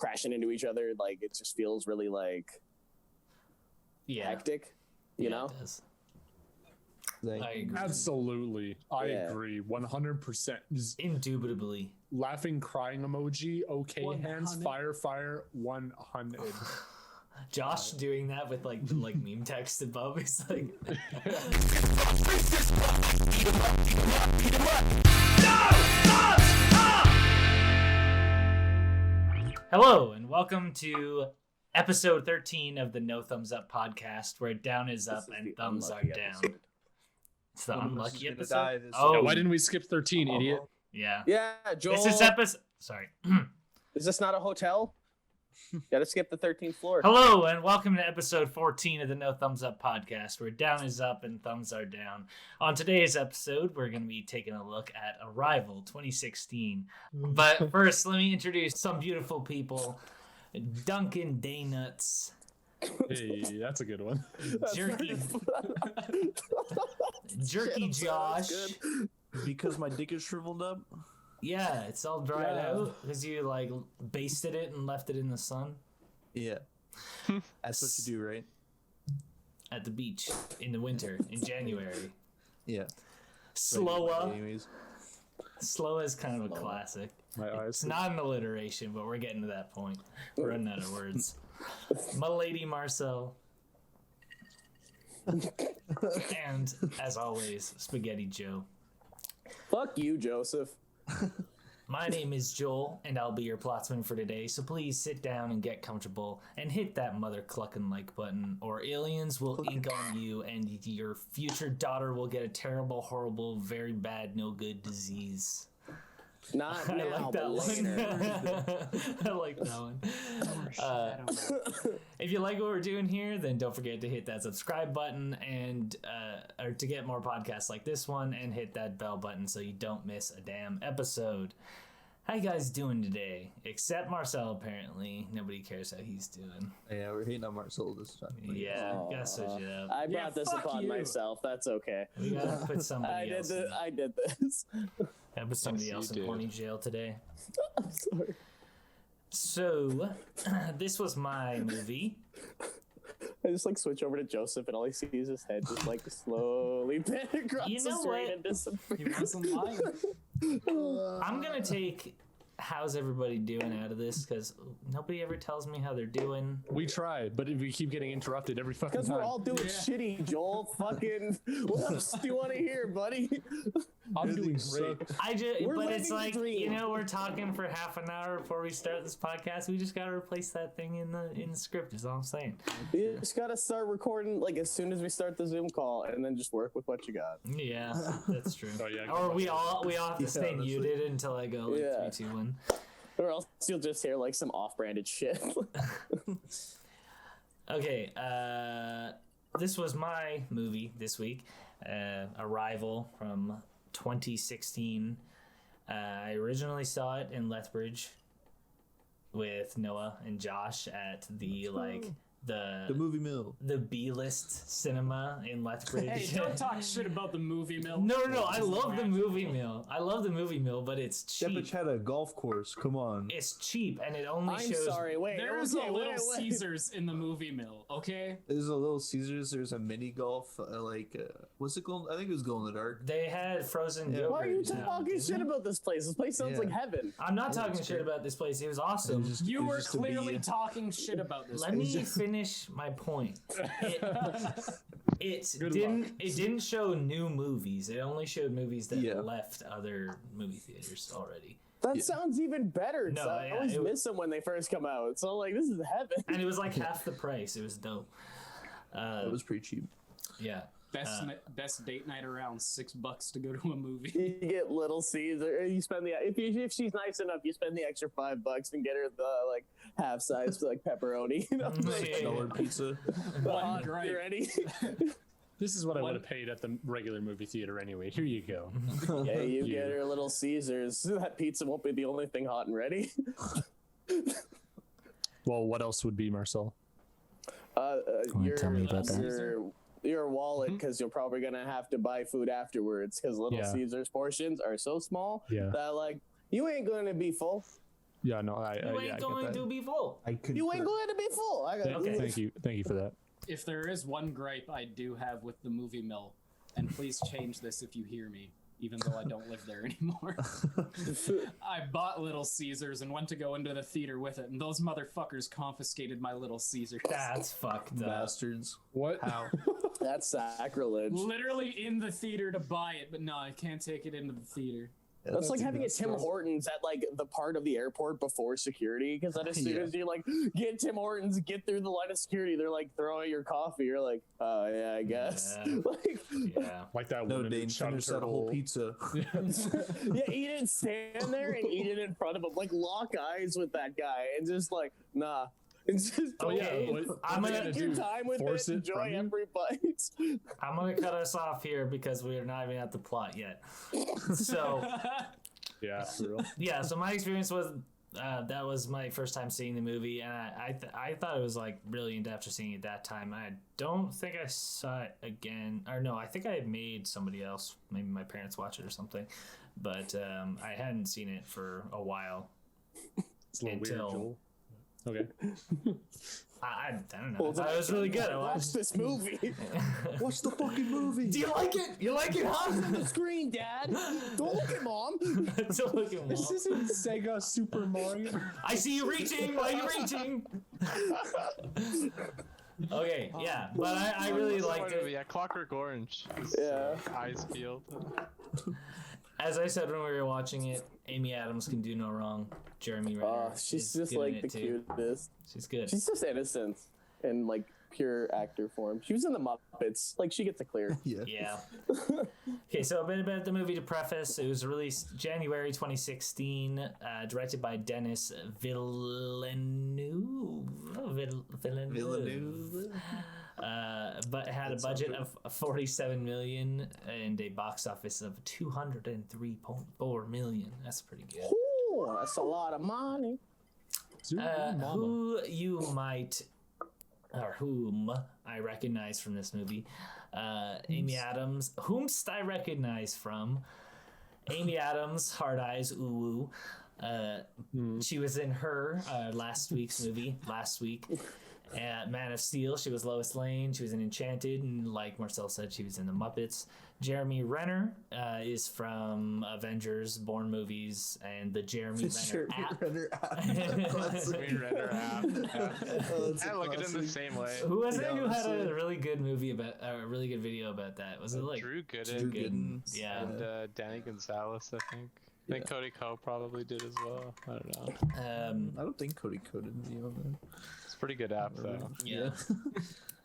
crashing into each other. Like it just feels really like hectic, you know? It does. I agree. Absolutely. I agree 100%. Indubitably. Laughing, crying emoji, okay 100. Hands, fire, 100. Josh doing that with like the meme text above. He's like Hello and welcome to episode 13 of the No Thumbs Up podcast, where down is up and thumbs are down. It's the unlucky episode. Oh, why didn't we skip 13, idiot? Yeah. Yeah, Joel. This is episode. Sorry. Is this not a hotel? Gotta skip the 13th floor. Hello and welcome to episode 14 of the No Thumbs Up podcast, where down is up and thumbs are down. On today's episode, we're going to be taking a look at Arrival 2016. But first, let me introduce some beautiful people. Duncan Daynuts. Hey, that's a good one. Jerky Josh. Because my dick is shriveled up? Yeah, it's all dried out because you like basted it and left it in the sun. Yeah. That's what you do, right? At the beach in the winter, in January. Yeah. Slowa. Anyways. Slowa is kind of a classic. It's not an alliteration, but we're getting to that point. We're running out of words. My lady Marcel. And, as always, Spaghetti Joe. Fuck you, Joseph. My name is Joel, and I'll be your plotsman for today, so please sit down and get comfortable and hit that mother clucking like button, or aliens will ink on you and your future daughter will get a terrible, horrible, very bad, no good disease. Not now, I like that one. I like that one. If you like what we're doing here, then don't forget to hit that subscribe button and or to get more podcasts like this one, and hit that bell button so you don't miss a damn episode. How you guys doing today? Except Marcel, apparently. Nobody cares how he's doing. Yeah, we're hating on Marcel this time. Yeah, gotta switch it up. I brought this upon myself. That's okay. We gotta put somebody else. I did this. I put somebody else in horny jail today. I'm sorry. So, this was my movie. I just like switch over to Joseph, and all he sees is his head just like slowly bend across the screen and disappear. He wasn't lying. I'm gonna take how's everybody doing out of this, because nobody ever tells me how they're doing. We tried, but we keep getting interrupted every fucking time. Because we're all doing shitty, Joel. Fucking, what else do you want to hear, buddy? I'm doing great. But it's like, we're talking for half an hour before we start this podcast. We just gotta replace that thing in the script. Is all I'm saying. You just gotta start recording like as soon as we start the Zoom call, and then just work with what you got. Yeah, that's true. Oh, yeah, or we all have to stay muted until I go like 3, 2, 1. Or else you'll just hear like some off-branded shit. Okay, this was my movie this week, Arrival from 2016. I originally saw it in Lethbridge with Noah and Josh at the movie mill, the B-list cinema in Lethbridge. Hey, don't talk shit about the movie mill. No, I love the movie mill. I love the movie mill, but it's cheap. That bitch had a golf course. Come on. It's cheap, and it only shows. I'm sorry. Wait. There is a Little Caesars in the movie mill. Okay. There's a Little Caesars. There's a mini golf. What's it called? I think it was Glow in the Dark. They had frozen yogurt. Why are you talking shit about this place? This place sounds like heaven. I'm not talking shit about this place. It was awesome. You were clearly talking shit about this. Let me finish my point. It didn't show new movies. It only showed movies that left other movie theaters already. That sounds even better. No, I always miss them when they first come out. So like, this is heaven. And it was like half the price. It was dope. It was pretty cheap. Yeah. Best date night around, $6 to go to a movie. You get Little Caesar. You spend if she's nice enough, you spend the extra $5 and get her the like half size like pepperoni. You know, $1 pizza. You ready? This is what I would have paid at the regular movie theater anyway. Here you go. Yeah, you get her Little Caesars. That pizza won't be the only thing hot and ready. Well, what else would be, Marcel? Tell me about that. Your wallet, because you're probably gonna have to buy food afterwards, because Little Caesars portions are so small that like you ain't gonna be full. Yeah, no, I You ain't get going that. to be full. I could. You ain't going to be full. I got Okay. Thank you for that. If there is one gripe I do have with the movie mill, and please change this if you hear me, even though I don't live there anymore. I bought Little Caesars and went to go into the theater with it, and those motherfuckers confiscated my Little Caesars. That's fucked up. Bastards. What? How? That's sacrilege. Literally in the theater to buy it, but no, I can't take it into the theater. That's like having a messed Tim up. Hortons at like the part of the airport before security. Because then as soon Yeah. as you like get Tim Hortons, get through the line of security, they're like throw out your coffee. You're like, oh yeah, I guess. Yeah. Like, Yeah. Like that No, woman Dane, who shoved finish her that whole pizza. yeah, eat it, stand there and eat it in front of him. Like lock eyes with that guy and just like nah. It's just Okay, I'm gonna take your time with Force it. it Enjoy from you? every bite. I'm gonna cut us off here because we are not even at the plot yet. So Yeah, for real. yeah, so my experience was that was my first time seeing the movie, and I thought it was like brilliant after seeing it that time. I don't think I saw it again, or no, I think I made somebody else, maybe my parents watch it or something, but I hadn't seen it for a while. It's a little weird, Until- Joel. Okay. I don't know. I thought it was really good. I Watch watched. this movie. Watch the fucking movie. Do you like it? You like it, huh? The screen, Dad. Don't look at Mom. Don't look at This Mom. isn't Sega Super Mario. I see you reaching. Why are you reaching? Okay, yeah, but I really What's the liked point of it. Yeah, Clockwork Orange. Yeah. Eyes peeled. As I said when we were watching it, Amy Adams can do no wrong. Jeremy Renner. Oh, she's is just good in like it, the too. cutest. She's good. She's just innocent and like pure actor form. She was in the Muppets. Like she gets a clear. Yeah. Yeah. Okay, so a bit about the movie to preface. It was released January 2016, directed by Denis Villeneuve. Villeneuve. But it had a budget of 47 million and a box office of 203.4 million. That's pretty good. Ooh, that's a lot of money. Who you might, or whom I recognize from this movie, Amy Adams. Whomst I recognize from Amy Adams, Hard Eyes, Ooh Woo. She was in her last week's movie. Last week, Man of Steel. She was Lois Lane. She was in Enchanted, and like Marcel said, she was in the Muppets. Jeremy Renner is from Avengers, Bourne movies, and the Jeremy Renner app. Green Renner app. I look at it in the same way. Who was it who had honestly. a really good movie about a really good video about that? Was it like Drew Gooden Drew Gooden. Yeah. and Danny Gonzalez, I think. I think Cody Ko probably did as well. I don't know. I don't think Cody coded me on that. It's a pretty good app though. Yeah.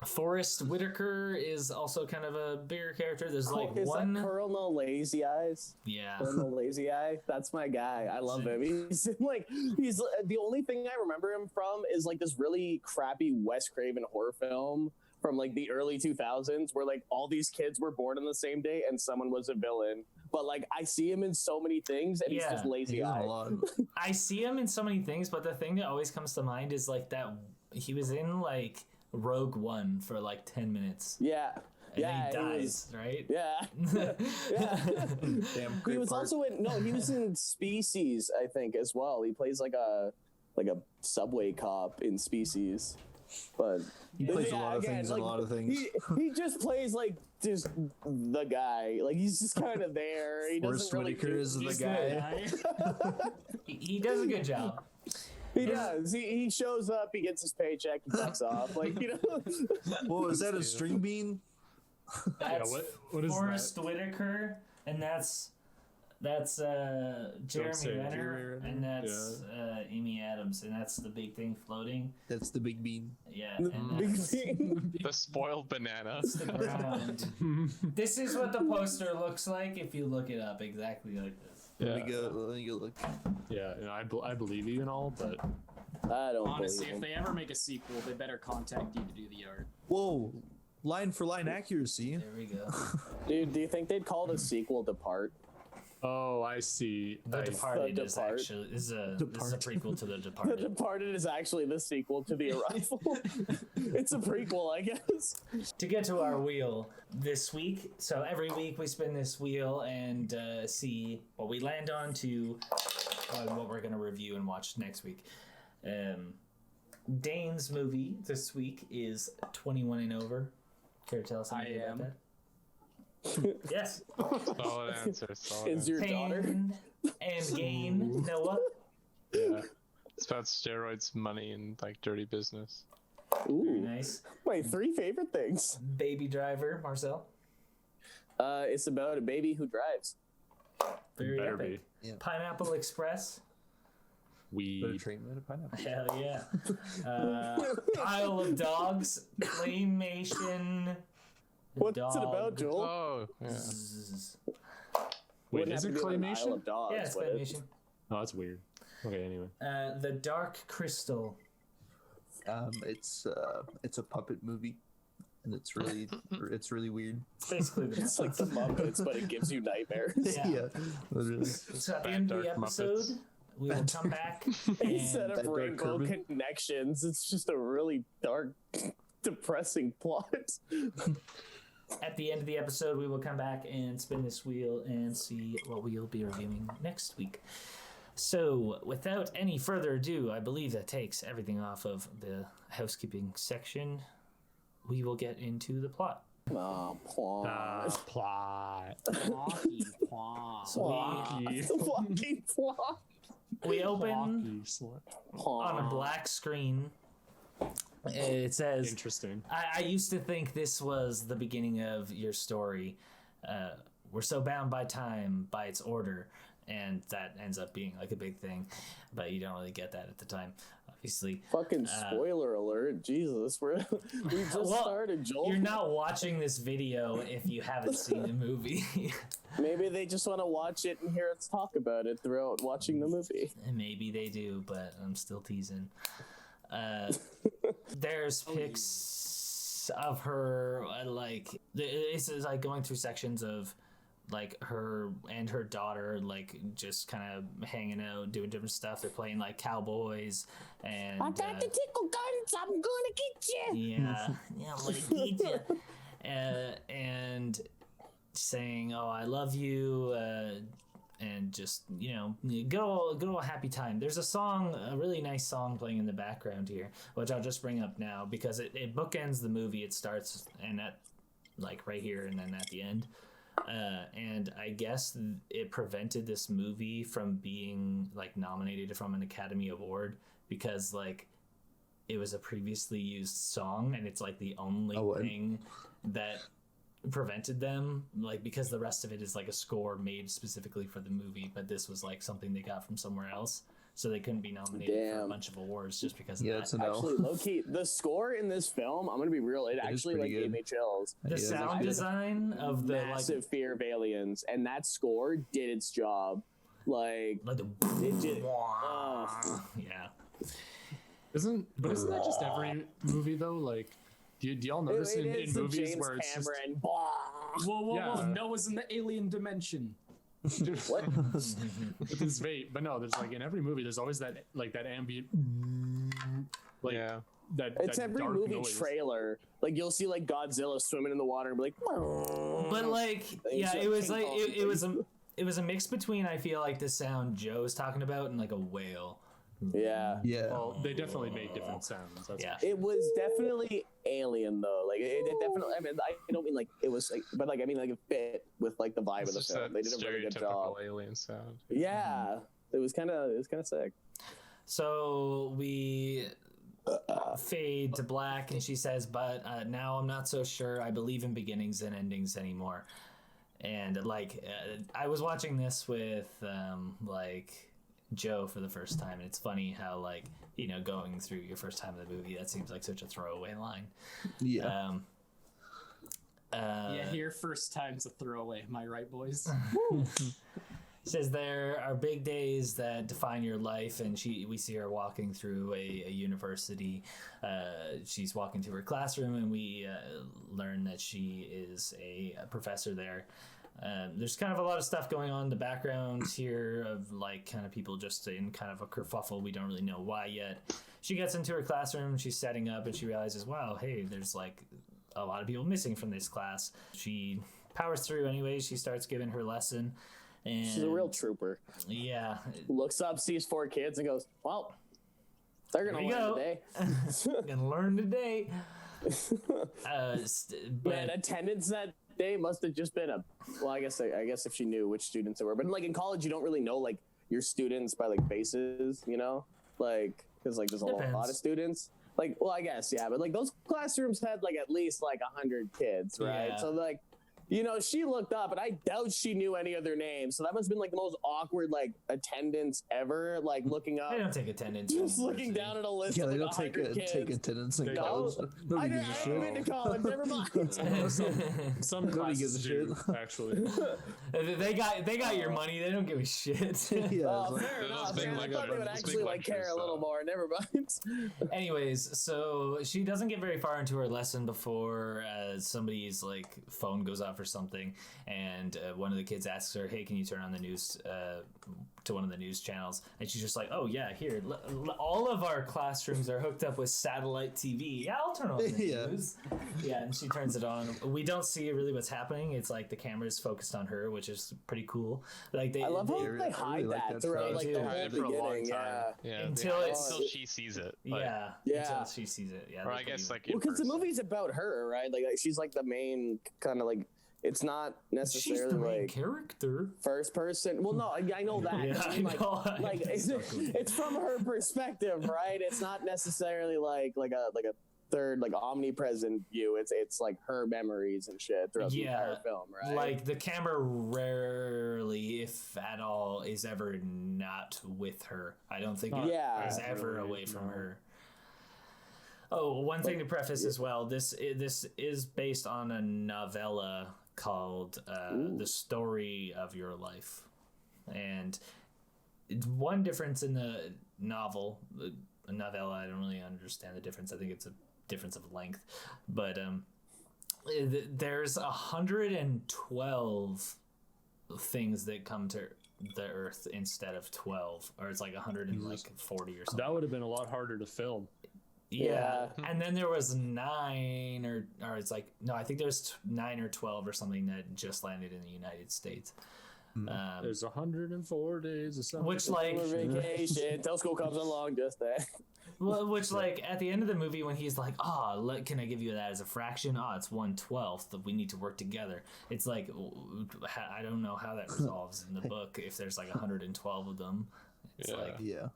Forrest Whitaker is also kind of a bigger character. There's like Is one. that Colonel Lazy Eyes? Yeah. Colonel Lazy Eye. That's my guy. I love him. He's in, like he's the only thing I remember him from is like this really crappy Wes Craven horror film from like the early 2000s where like all these kids were born on the same day and someone was a villain. But like I see him in so many things and he's Yeah. just Lazy He's in Eye. a lot. I see him in so many things, but the thing that always comes to mind is like that he was in like Rogue One for like 10 minutes. Yeah. And Yeah. then he he dies, right? yeah. Yeah. Damn, He great was part. also in he was in Species, I think, as well. He plays like a subway cop in Species. But He plays a lot of things in a lot of things. He just plays like just the guy. Like he's just kind of there. He Forrest doesn't really Whitaker do- is the he's guy. He does a good job. He does. He shows up. He gets his paycheck. He fucks off. Like Whoa, is that a string bean? That's what is Forrest Whitaker, and that's Jeremy say it. Renner, Jeremy Renner. and that's Amy Adams, and that's the big thing floating. That's the big bean. Yeah, The and big that's thing. The spoiled banana. the ground. This is what the poster looks like if you look it up exactly like this. Let me go look. Yeah, and I believe you and all, but I don't Honestly, believe if him. they ever make a sequel, they better contact you to do the art. Whoa, line for line accuracy. There we go. Dude, do you think they'd call the sequel Depart? oh, I see. The Departed The is Depart. actually this is a Depart. prequel to The The Departed. Departed is actually the sequel to The Arrival. It's a prequel, I guess. To get to our wheel this week, so every week we spin this wheel and see what we land on to what we're gonna review and watch next week. Dayne's movie this week is 21 and over. Care to tell us anything about that? Yes. Solid answer. Solid Is your daughter? Pain and gain, Noah. Yeah. It's about steroids, money, and like dirty business. Very Ooh, nice. my 3 favorite things. Baby Driver, Marcel. It's about a baby who drives. Very Better epic. be. Yeah. Pineapple Express. Better We treatment of pineapple. Hell yeah. Isle of Dogs. Claymation. What's it about, Joel? oh yeah. Zzz. Wait, Wouldn't is have it to be on an claymation? Isle of Dogs, Yeah, it's would it? claymation. Oh, that's weird. Okay, anyway. The Dark Crystal. It's a puppet movie, and it's really weird. It's basically the It's like the Muppets, but it gives you nightmares. Yeah. Literally. So at the end of the Dark episode, Muppets. we will come back Instead and of Rainbow Connections, it's just a really dark, depressing plot. at the end of the episode, we will come back and spin this wheel and see what we'll be reviewing next week. So, without any further ado, I believe that takes everything off of the housekeeping section. We will get into the plot. Oh, plot. Plot. Blocky plot. So Fucking plot. we open Blocky slut. on a black screen. It says, Interesting. I used to think this was the beginning of your story. We're so bound by time, by its order, and that ends up being like a big thing, but you don't really get that at the time, obviously. Fucking spoiler alert. Jesus, we just Well, started, Joel. You're not watching this video if you haven't seen the movie. Maybe they just want to watch it and hear us talk about it throughout watching the movie. And maybe they do, but I'm still teasing. There's pics of her, like, it's like going through sections of like her and her daughter, like just kind of hanging out, doing different stuff. They're playing like cowboys and I got the tickle guns. I'm gonna get you. yeah, I'm gonna get you. And saying, "Oh, I love you," and just good old happy time. There's a song, a really nice song playing in the background here, which I'll just bring up now because it bookends the movie. It starts and at like right here and then at the end. And I guess it prevented this movie from being like nominated from an Academy Award because like it was a previously used song and it's like the only thing that prevented them, like, because the rest of it is like a score made specifically for the movie, but this was like something they got from somewhere else, so they couldn't be nominated for a bunch of awards just because of that. It's a no. Actually, low-key, the score in this film, I'm gonna be real, it actually like pretty gave good. me chills. The sound design of the Massive fear of aliens, and that score did its job. Like the it did. yeah. Isn't that just every movie though? Like, do y'all notice in movies James where it's just Cameron. Whoa, Yeah. Noah's in the alien dimension. What? with his vape? But no, there's like in every movie, there's always that like that ambient, like Yeah. It's that every dark movie noise. trailer. Like you'll see like Godzilla swimming in the water and be like. But like, yeah, Like it was King like Kong. it was a mix between, I feel like, the sound Joe is talking about and like a whale. Yeah. Yeah. Well, they definitely made different sounds. That's Yeah. It was definitely alien though. Like it definitely. I mean, I don't mean like it was, like, but like I mean like it fit with like the vibe It's of the just film. that They did a really good job. stereotypical alien sound. Yeah, it was kind of sick. So we fade to black, and she says, "But now I'm not so sure. I believe in beginnings and endings anymore." And like, I was watching this with like Joe for the first time, and it's funny how like going through your first time in the movie, that seems like such a throwaway line. Yeah. Yeah, here first time's a throwaway. Am I right, boys? Says there are big days that define your life, and we see her walking through a university. She's walking to her classroom, and we learn that she is a professor there. There's kind of a lot of stuff going on in the background here of like kind of people just in kind of a kerfuffle. We don't really know why yet. She gets into her classroom, she's setting up, and she realizes, wow, hey, there's like a lot of people missing from this class. She powers through anyway. She starts giving her lesson. And She's a real trooper. yeah. Looks up, sees 4 kids, and goes, "Well, they're gonna Here we learn go. today." Gonna learn today. Man, attendance that day must have just been well, I guess if she knew which students it were, but like in college, you don't really know like your students by like faces, you know, like because like there's a lot of students. Like, well, I guess yeah, but like those classrooms had like at least like 100 kids, right? Yeah. So like, you know, she looked up, and I doubt she knew any of their names. So that must have been like the most awkward like attendance ever. Like looking up, They don't take attendance. just looking down at a list. Yeah, of they like don't take 100 kids. take attendance in No, college. I Nobody didn't gives a even been shit. to college. Never mind. Some Nobody classes gives a do, shit. actually. They got your money. They don't give a shit. Yeah, Oh, it's like- fair those enough. big Man. I thought they would lectures, actually big like care lectures, a little so. more. Never mind. Anyways, so she doesn't get very far into her lesson before somebody's like phone goes off or something, and one of the kids asks her, "Hey, can you turn on the news to one of the news channels?" And she's just like, "Oh yeah, here. All of our classrooms are hooked up with satellite TV. Yeah, I'll turn on the Yeah. news." Yeah, and she turns it on. We don't see really what's happening. It's like the camera's focused on her, which is pretty cool. Like I love how I they hide really like that that throughout shot. like They the do. whole Hide it for a long beginning. time. Yeah. Yeah, Until they- it's- until she sees it. Like, yeah, Yeah. until she sees it. Yeah, or they I guess believe like Well, in because the person. movie's about her, right? Like she's like the main kind of like. It's not she's necessarily the main like character. first person. Well, no, I know that. Yeah, but I mean, like, know. like it's from her perspective, right? It's not necessarily like a third like omnipresent view. It's like her memories and shit throughout the entire film, right? Like the camera rarely, if at all, is ever not with her. I don't think it Yeah. is ever away from her. Oh, one thing to preface as well. This is based on a novella called "The Story of Your Life," and one difference in the novel, a novella. I don't really understand the difference. I think it's a difference of length, but there's 112 things that come to the Earth instead of 12, or it's like 140 or something. That would have been a lot harder to film. Yeah, and then there was 9 or it's like no, I think there's 9 or 12 or something that just landed in the United States. There's 104 days of summer. Which like, Summer vacation till school comes along, just that. well, which like at the end of the movie when he's like, "Oh, can I give you that as a fraction? Oh, it's 1/12. We need to work together." It's like I don't know how that resolves in the book if there's like 112 of them. It's Yeah. like, Yeah.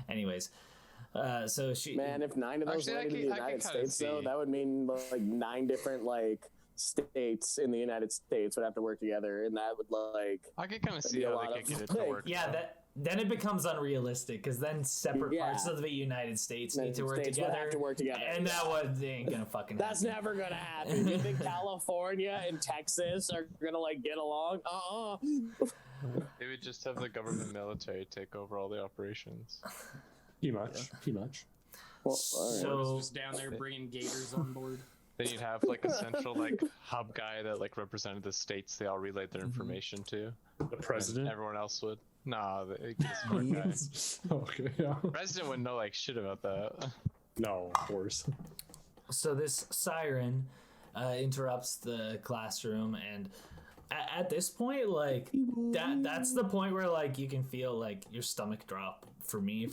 anyways. So she Man, if 9 of those Actually, landed in the I can United kinda States, though, see. that would mean like 9 different like states in the United States would have to work together, and that would like I can kind of see be a how lot they of, could get it to like- work. yeah, then it becomes unrealistic because then separate Yeah. parts of the United States need to work States would together. have to work together. And that one they ain't gonna fucking That's happen. never gonna happen. You think California and Texas are gonna like get along? They would just have the government military take over all the operations. Pretty much. Well, So Just down there bringing gators on board. Then you'd have like a central like hub guy that like represented the states they all relayed their information to. The And president. everyone else would. Nah, the smart guy. Okay. Yeah. President wouldn't know like shit about that. No, of course. so this siren interrupts the classroom, and at this point, like that's the point where like you can feel like your stomach drop for me,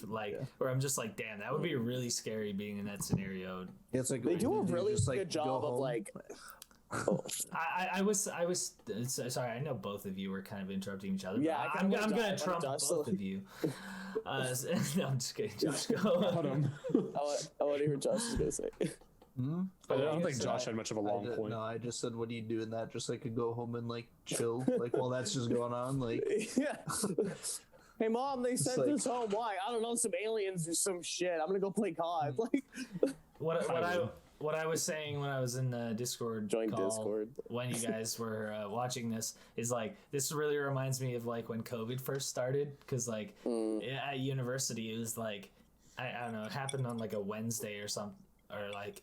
where I'm just like, damn, that would be really scary being in that scenario. Yeah, it's like they do a you really just, like, good go job of home. like. I was sorry. I know both of you were kind of interrupting each other. Yeah, but I kinda I'm wanna gonna Josh- trump Josh- both of you. No, I'm just kidding. Josh, go. Got him. I want to hear what Josh is gonna say. I don't think guess, Josh had much of a long point. No, I just said, what do you do in that? Just like go home and like chill, like while that's just going on, like. Yeah. Hey mom, they sent like- us home. Why? I don't know. Some aliens or some shit. I'm gonna go play COD. Like, What I was saying when I was in the Discord Join call Discord. when you guys were watching this is like this really reminds me of like when COVID first started, because like at university it was like I don't know, it happened on like a Wednesday or something, or like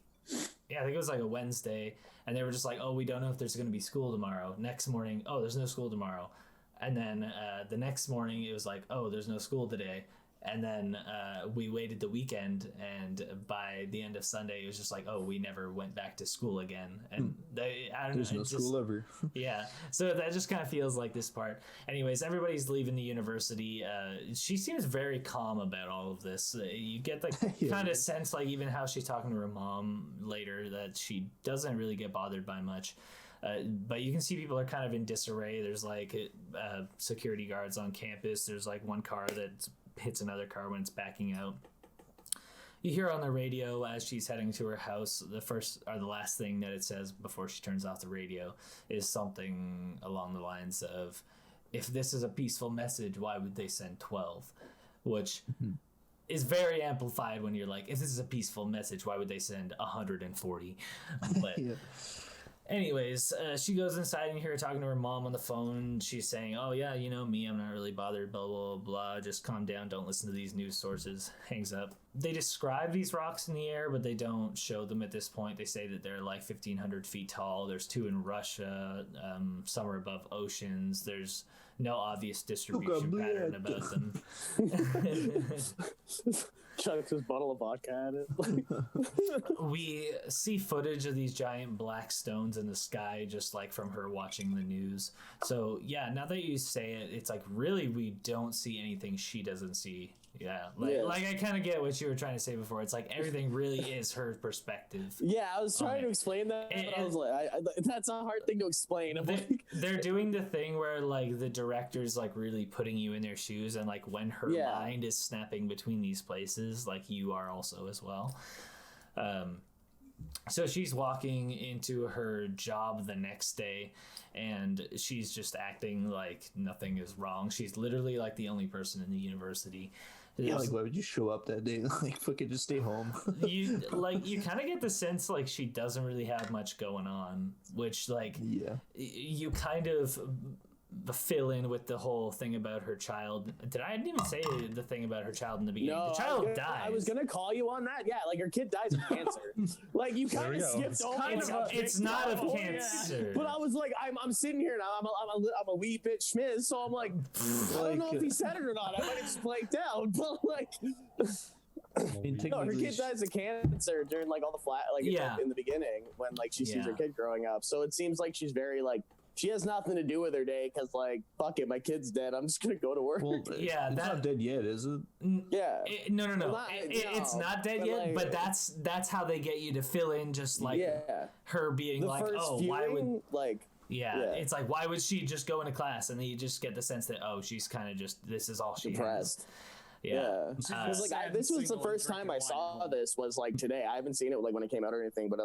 yeah, I think it was like a Wednesday, and they were just like, oh, we don't know if there's going to be school tomorrow. Next morning, oh, there's no school tomorrow. And then the next morning it was like, oh, there's no school today. And then we waited the weekend, and by the end of Sunday, it was just like, oh, we never went back to school again. And I don't There's know. no school ever. Yeah, so that just kind of feels like this part. Anyways, everybody's leaving the university. She seems very calm about all of this. You get the kind of sense, like even how she's talking to her mom later, that she doesn't really get bothered by much. But you can see people are kind of in disarray. There's like security guards on campus. There's like one car that hits another car when it's backing out. You hear on the radio as she's heading to her house, the first or the last thing that it says before she turns off the radio is something along the lines of, if this is a peaceful message, why would they send 12? Which is very amplified when you're like, if this is a peaceful message, why would they send 140? But anyways, she goes inside and you hear her talking to her mom on the phone. She's saying, oh yeah, you know me, I'm not really bothered, blah, blah, blah. Just calm down. Don't listen to these news sources. Hangs up. They describe these rocks in the air, but they don't show them at this point. They say that they're like 1,500 feet tall. There's 2 in Russia. Some are above oceans. There's no obvious distribution pattern about them. Chucks his bottle of vodka at it. We see footage of these giant black stones in the sky, just like from her watching the news. So yeah, now that you say it, it's like really we don't see anything she doesn't see. Yeah, like I kind of get what you were trying to say before. It's like everything really is her perspective. Yeah, I was trying to explain that, but I was like, that's a hard thing to explain. They're doing the thing where like the director's like really putting you in their shoes, and like when her mind is snapping between these places, like you are also as well. So she's walking into her job the next day, and she's just acting like nothing is wrong. She's literally like the only person in the university. Yeah, like why would you show up that day? Like fucking just stay home. you kind of get the sense like she doesn't really have much going on, which like you kind of fill in with the whole thing about her child. I didn't even say the thing about her child in the beginning. No, the child dies. I was gonna call you on that. Yeah, like her kid dies of cancer. Like you kind of skipped over. It's not of cancer. But I was like, I'm sitting here now. I'm a wee bit schmiz, so I'm like, I don't know if he said it or not. I might have just blanked out. But like, no, her kid dies of cancer during like all the flat, like in the beginning when like she sees her kid growing up. So it seems like she's very like. She has nothing to do with her day because, like, fuck it, my kid's dead. I'm just gonna go to work. Well, it's not dead yet, is it? Yeah. No. It's not dead yet, like, but that's how they get you to fill in just like her being the like, oh, viewing, why would like. Yeah, it's like why would she just go into class, and then you just get the sense that she's kind of just this is all she depressed. has. Yeah. Like this was the first time I saw this was like today. I haven't seen it like when it came out or anything, but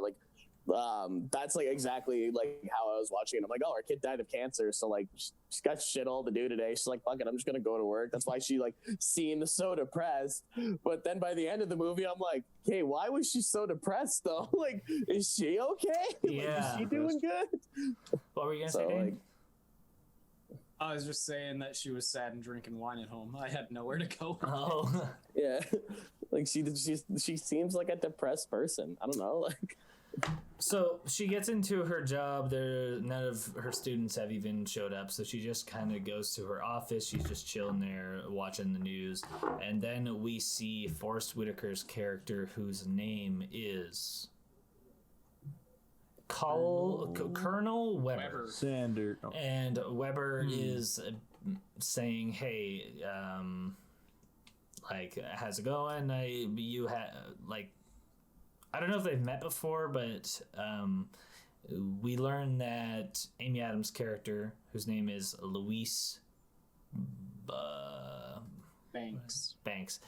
that's like exactly like how I was watching it. I'm like, oh, her kid died of cancer, so like she's got shit all to do today. She's like, fuck it, I'm just gonna go to work. That's why she like seemed so depressed. But then by the end of the movie, I'm like, hey, why was she so depressed though? Like, is she okay? Yeah. Like, is she doing good? What were you gonna say, Dayne? Like, I was just saying that she was sad and drinking wine at home. I had nowhere to go. Oh. yeah, like she seems like a depressed person. I don't know, like. So she gets into her job. None of her students have even showed up, so she just kind of goes to her office. She's just chilling there watching the news, and then we see Forrest Whitaker's character, whose name is Colonel Weber. Sander. Oh. And Weber is saying, hey, like, how's it going? I don't know if they've met before, but we learned that Amy Adams' character, whose name is Louise Banks.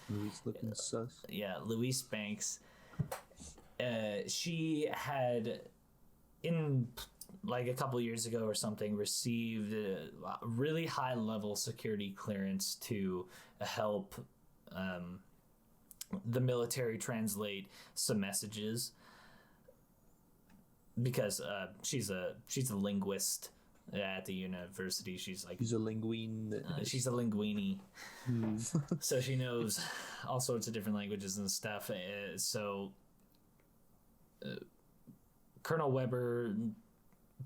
Louise looking sus. Yeah, Louise Banks. She had, in like a couple years ago or something, received a really high-level security clearance to help the military translate some messages because she's a linguist at the university. She's a linguine. She's a linguini. So she knows all sorts of different languages and stuff. Colonel Weber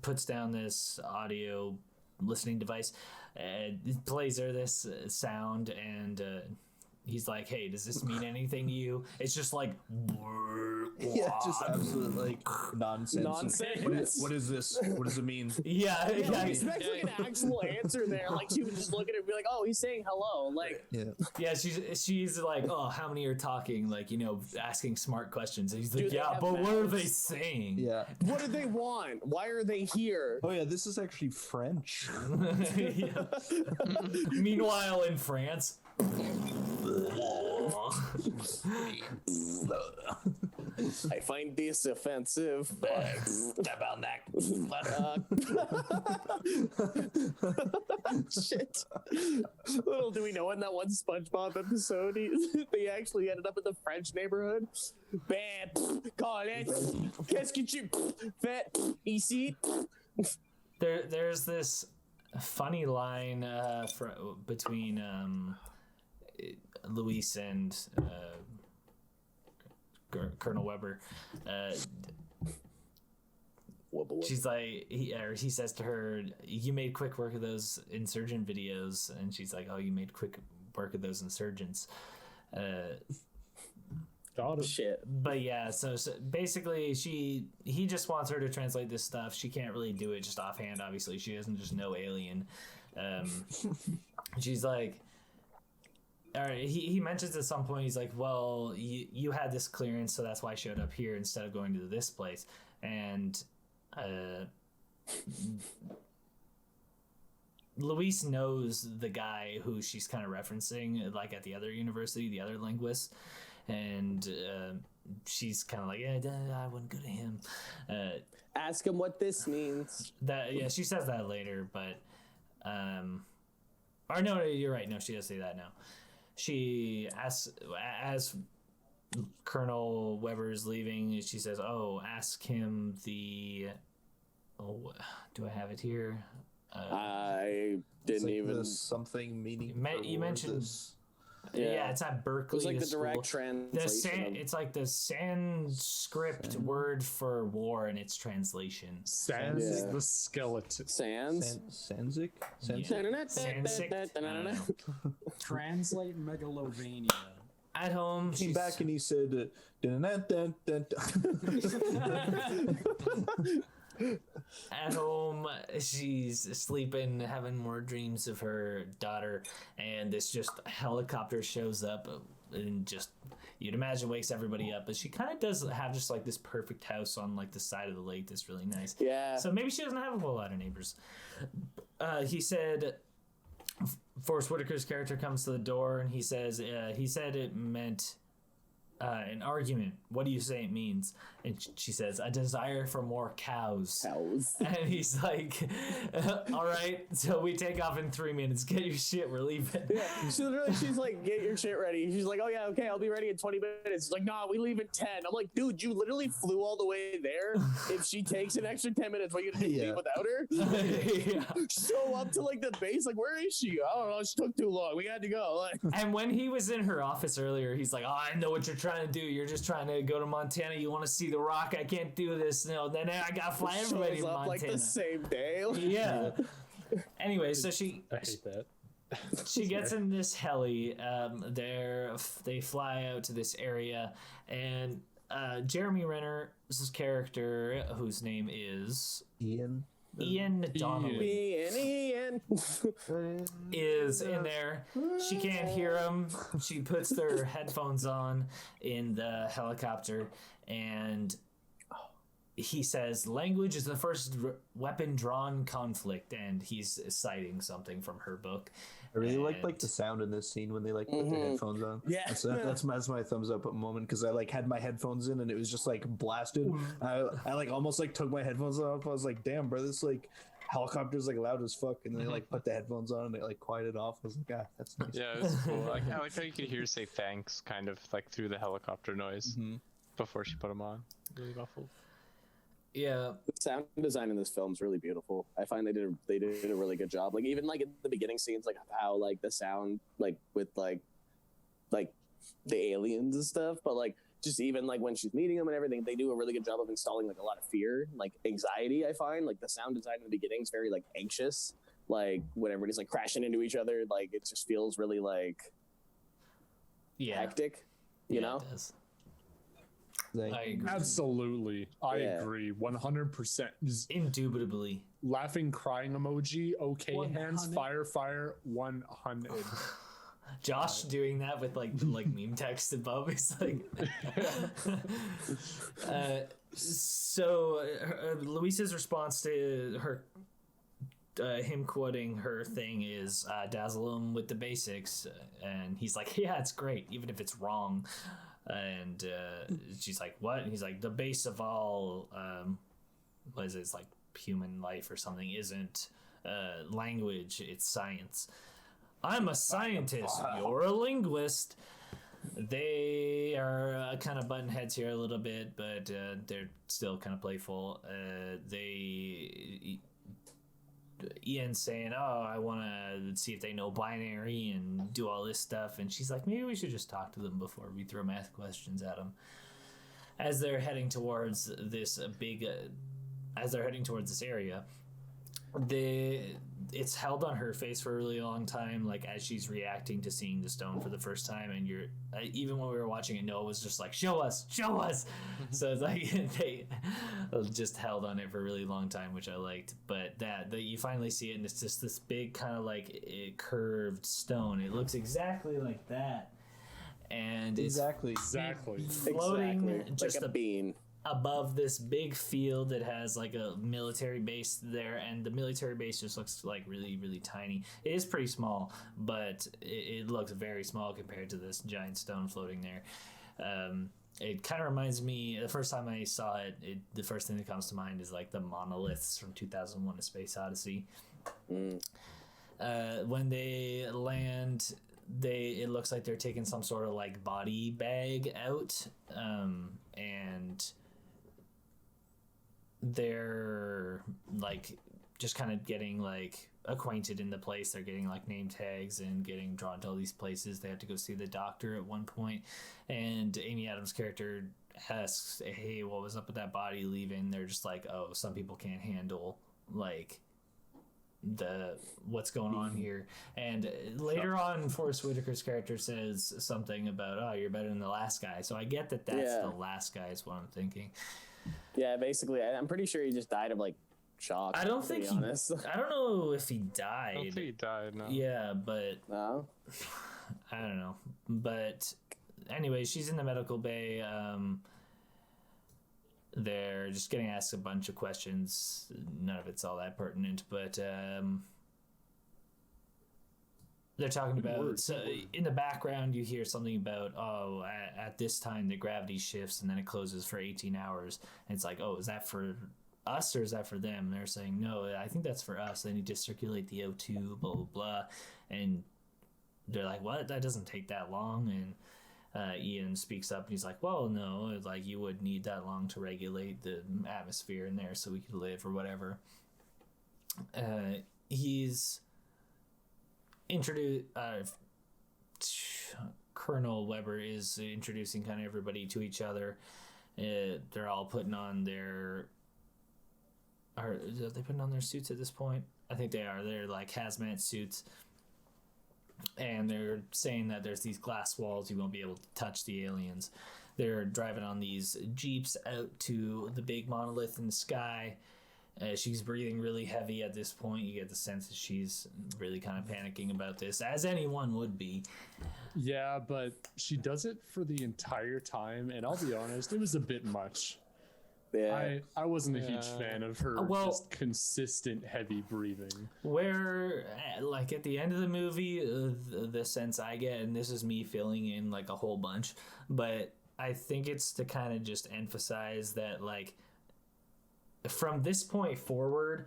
puts down this audio listening device, plays her this sound, and he's like, hey, does this mean anything to you? It's just like, Yeah, just absolute like nonsense. Nonsense. What is this? What does it mean? yeah, Yeah, yeah, we expect like an actual answer there. Like she would just look at it and be like, "Oh, he's saying hello." Like, Yeah. she's like, oh, how many are talking? Like, asking smart questions. And he's like, Do they yeah, have but what are mouths? they saying? Yeah. what do they want? Why are they here? Oh yeah, this is actually French. Yeah. Meanwhile, in France. I find this offensive. Shit. Little do we know, in that one SpongeBob episode, they actually ended up in the French neighborhood. Bad, call it. Qu'est-ce que tu fais ici? There's this funny line between Luis and Colonel Weber. She's like, he says to her, "You made quick work of those insurgent videos," and she's like, "Oh, you made quick work of those insurgents." Shit. But yeah, so basically, he just wants her to translate this stuff. She can't really do it just offhand. Obviously, she doesn't just know alien. She's like, all right. He mentions at some point, he's like, well, you had this clearance, so that's why I showed up here instead of going to this place. And Luis knows the guy who she's kind of referencing, like at the other university, the other linguist, and she's kind of like, yeah, I wouldn't go to him. Ask him what this means. She says that later, but or no, you're right. No, she does say that now. She asks, as Colonel Weber's leaving, she says, "Oh, ask him the." Oh, do I have it here? I It's didn't like even. the something meaning. You mentioned. This. Yeah, it's at Berkeley. It's like the school. direct translation. It's like the Sanskrit word for war in its translation. Sans Yeah. the skeleton. Sands. Sanzik? Translate megalovania. At home, Came she's back and he said, dun, dun, dun, dun, dun. at home, she's sleeping, having more dreams of her daughter, and this just helicopter shows up and just, you'd imagine, wakes everybody up. But she kind of does have just like this perfect house on like the side of the lake that's really nice. Yeah. So maybe she doesn't have a whole lot of neighbors. He said, Forrest Whitaker's character comes to the door and he says, he said it meant an argument. What do you say it means? And she says, a desire for more cows. Cows. And he's like, all right, so we take off in 3 minutes. Get your shit, we're leaving. Yeah, she's like, get your shit ready. She's like, oh yeah, okay, I'll be ready in 20 minutes. She's like, nah, we leave in 10. I'm like, dude, you literally flew all the way there. If she takes an extra 10 minutes, what are you gonna do, leave without her? Yeah. Show up to like the base, like, where is she? I don't know, she took too long. We had to go. Like, And when he was in her office earlier, he's like, oh, I know what you're trying to do. You're just trying to go to Montana. You want to see The Rock. I can't do this. No, then I got to fly everybody shows to up Montana. like the same day. Yeah. Anyway, so she hate that. she gets in this heli. They fly out to this area, and Jeremy Renner's character, whose name is Ian. Ian Donnelly, Ian. is in there. She can't hear him. She puts their headphones on in the helicopter, and he says, language is the first weapon drawn conflict, and he's citing something from her book. I really like And- the sound in this scene when they like put their headphones on. Yeah. That's my thumbs up moment, because I like had my headphones in and it was just like blasted. I like almost like took my headphones off. I was like, damn, bro, this like helicopter's like loud as fuck. And then they like put the headphones on and they like quieted off. I was like, that's nice. Yeah, it was cool. I like how you could hear her say thanks kind of like through the helicopter noise before she put them on. Really muffled. Yeah, The sound design in this film is really beautiful. I find they did a really good job. Like even like in the beginning scenes, like how like the sound like with like the aliens and stuff, but like just even like when she's meeting them and everything, they do a really good job of installing like a lot of fear, like anxiety. I find like the sound design in the beginning is very like anxious. Like when everybody's like crashing into each other, like it just feels really like hectic. You know? It does. Like, I agree. Absolutely. I Yeah. agree. 100%. Just Indubitably. laughing, crying emoji. Okay, hands, 100. fire, 100. Josh doing that with like meme text above is like Luisa's response to her him quoting her thing is dazzle him with the basics, and he's like, yeah, it's great even if it's wrong. And she's like, what? And he's like, the base of all what is it? It's like human life or something isn't language, it's science. I'm a scientist. You're a linguist. They are kind of button heads here a little bit, but they're still kind of playful. Ian's saying, "Oh, I want to see if they know binary and do all this stuff," and she's like, "Maybe we should just talk to them before we throw math questions at them." As they're heading towards this area, it's held on her face for a really long time, like as she's reacting to seeing the stone for the first time, and you're even when we were watching it, Noah was just like, show us. So it's like they just held on it for a really long time, which I liked. But that you finally see it, and it's just this big kind of like curved stone. It looks exactly like that, and exactly. Exactly. floating Exactly. just Like a bean. above this big field that has like a military base there, and the military base just looks like really, really tiny. It is pretty small, but it looks very small compared to this giant stone floating there. It kind of reminds me, the first time I saw it, the first thing that comes to mind is like the monoliths from 2001: A Space Odyssey. When they land, it looks like they're taking some sort of like body bag out, and they're like just kind of getting like acquainted in the place. They're getting like name tags and getting drawn to all these places. They have to go see the doctor at one point, and Amy Adams' character asks, hey, what was up with that body leaving? They're just like, oh, some people can't handle like what's going on here. And later on, Forrest Whitaker's character says something about, oh, you're better than the last guy. So I get that that's the last guy is what I'm thinking. Yeah, basically, I'm pretty sure he just died of like shock. I don't think honest. I don't know if he died. I don't think he died, no. Yeah, but No. I don't know. But anyway, she's in the medical bay. They're just getting asked a bunch of questions. None of it's all that pertinent, but they're talking about, so in the background you hear something about, oh, at this time the gravity shifts and then it closes for 18 hours. And it's like, oh, is that for us or is that for them? And they're saying, no, I think that's for us. They need to circulate the O2, blah, blah, blah. And they're like, what? That doesn't take that long. And Ian speaks up and he's like, well, no, like you would need that long to regulate the atmosphere in there so we could live or whatever. He's introduced, Colonel Weber is introducing kind of everybody to each other. They're all putting on are they putting on their suits at this point? I think they are. They're like hazmat suits. And they're saying that there's these glass walls, you won't be able to touch the aliens. They're driving on these jeeps out to the big monolith in the sky. She's breathing really heavy at this point. You get the sense that she's really kind of panicking about this, as anyone would be. Yeah, but she does it for the entire time, and I'll be honest, it was a bit much. Yeah. I wasn't a huge fan of her just consistent heavy breathing. Where, like, at the end of the movie, the sense I get, and this is me filling in, like, a whole bunch, but I think it's to kind of just emphasize that, like, from this point forward,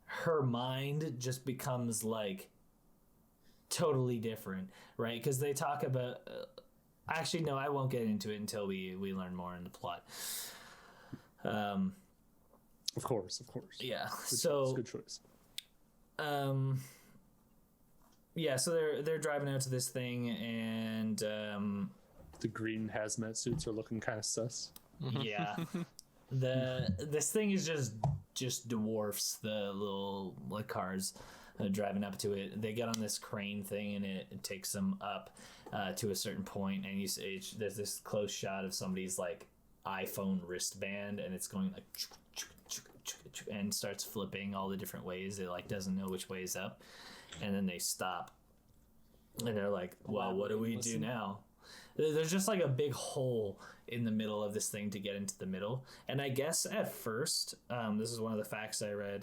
her mind just becomes, like, totally different, right? Because they talk about... actually, no, I won't get into it until we learn more in the plot. Of course. Yeah. Good choice. Yeah, so they're driving out to this thing, and The green hazmat suits are looking kind of sus. yeah, this thing is just dwarfs the little like cars driving up to it. They get on this crane thing, and it takes them up. to a certain point, and there's this close shot of somebody's like iPhone wristband, and it's going like and starts flipping all the different ways. It like doesn't know which way is up, and then they stop, and they're like, "Well, what do we do now?" There's just like a big hole in the middle of this thing to get into the middle. And I guess at first, this is one of the facts I read,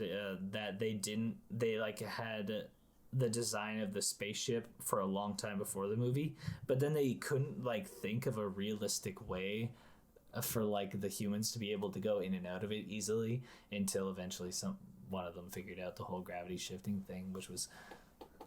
that they like had the design of the spaceship for a long time before the movie, but then they couldn't like think of a realistic way for like the humans to be able to go in and out of it easily until eventually one of them figured out the whole gravity shifting thing, which was,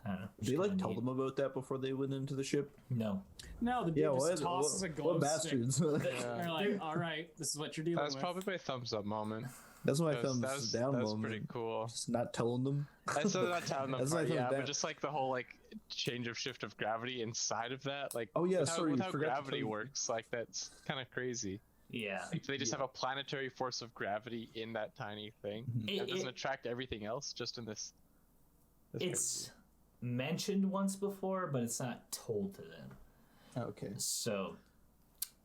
I don't know. Did they like tell them about that before they went into the ship? No. No, the dude just tosses a glow what bastards? They're like, all right, this is what you're dealing That's with. probably my thumbs up moment. That's my thumbs down That's moment. pretty cool. Just not telling them. I still not telling them That's part, my yeah, thumbs but down. just like the whole like change of shift of gravity inside of that, like Oh, yeah, with how, sorry, with you how forgot to gravity tell me. works, like that's kind of crazy. Yeah. Like they just have a planetary force of gravity in that tiny thing. It doesn't attract everything else, just in this. It's mentioned once before, but it's not told to them. Okay. So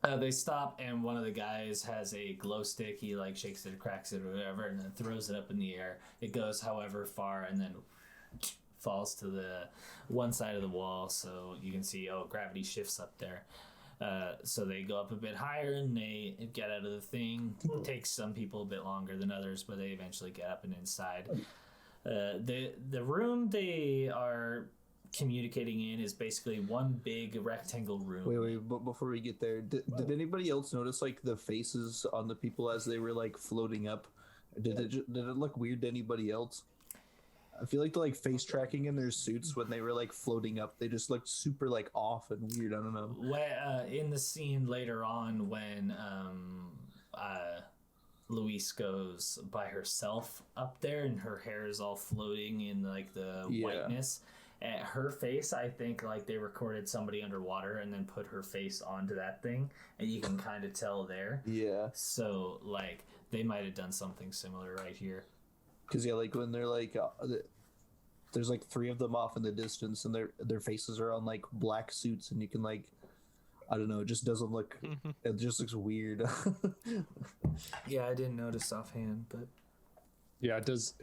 they stop, and one of the guys has a glow stick. He like shakes it, cracks it, or whatever, and then throws it up in the air. It goes however far, and then falls to the one side of the wall. So you can see, gravity shifts up there. So they go up a bit higher, and they get out of the thing. It takes some people a bit longer than others, but they eventually get up and inside. The room they are communicating in is basically one big rectangle room. Wait, but before we get there, did anybody else notice like the faces on the people as they were like floating up? Did it look weird to anybody else? I feel like the like face tracking in their suits when they were like floating up, they just looked super like off and weird. I don't know. In the scene later on when Luis goes by herself up there and her hair is all floating in like the whiteness. At her face, I think like they recorded somebody underwater and then put her face onto that thing, and you can kind of tell there. Yeah. So like they might have done something similar right here. Because like when they're like, there's like three of them off in the distance, and their faces are on like black suits, and you can like, I don't know, it just doesn't look. It just looks weird. Yeah, I didn't notice offhand, but Yeah, it does.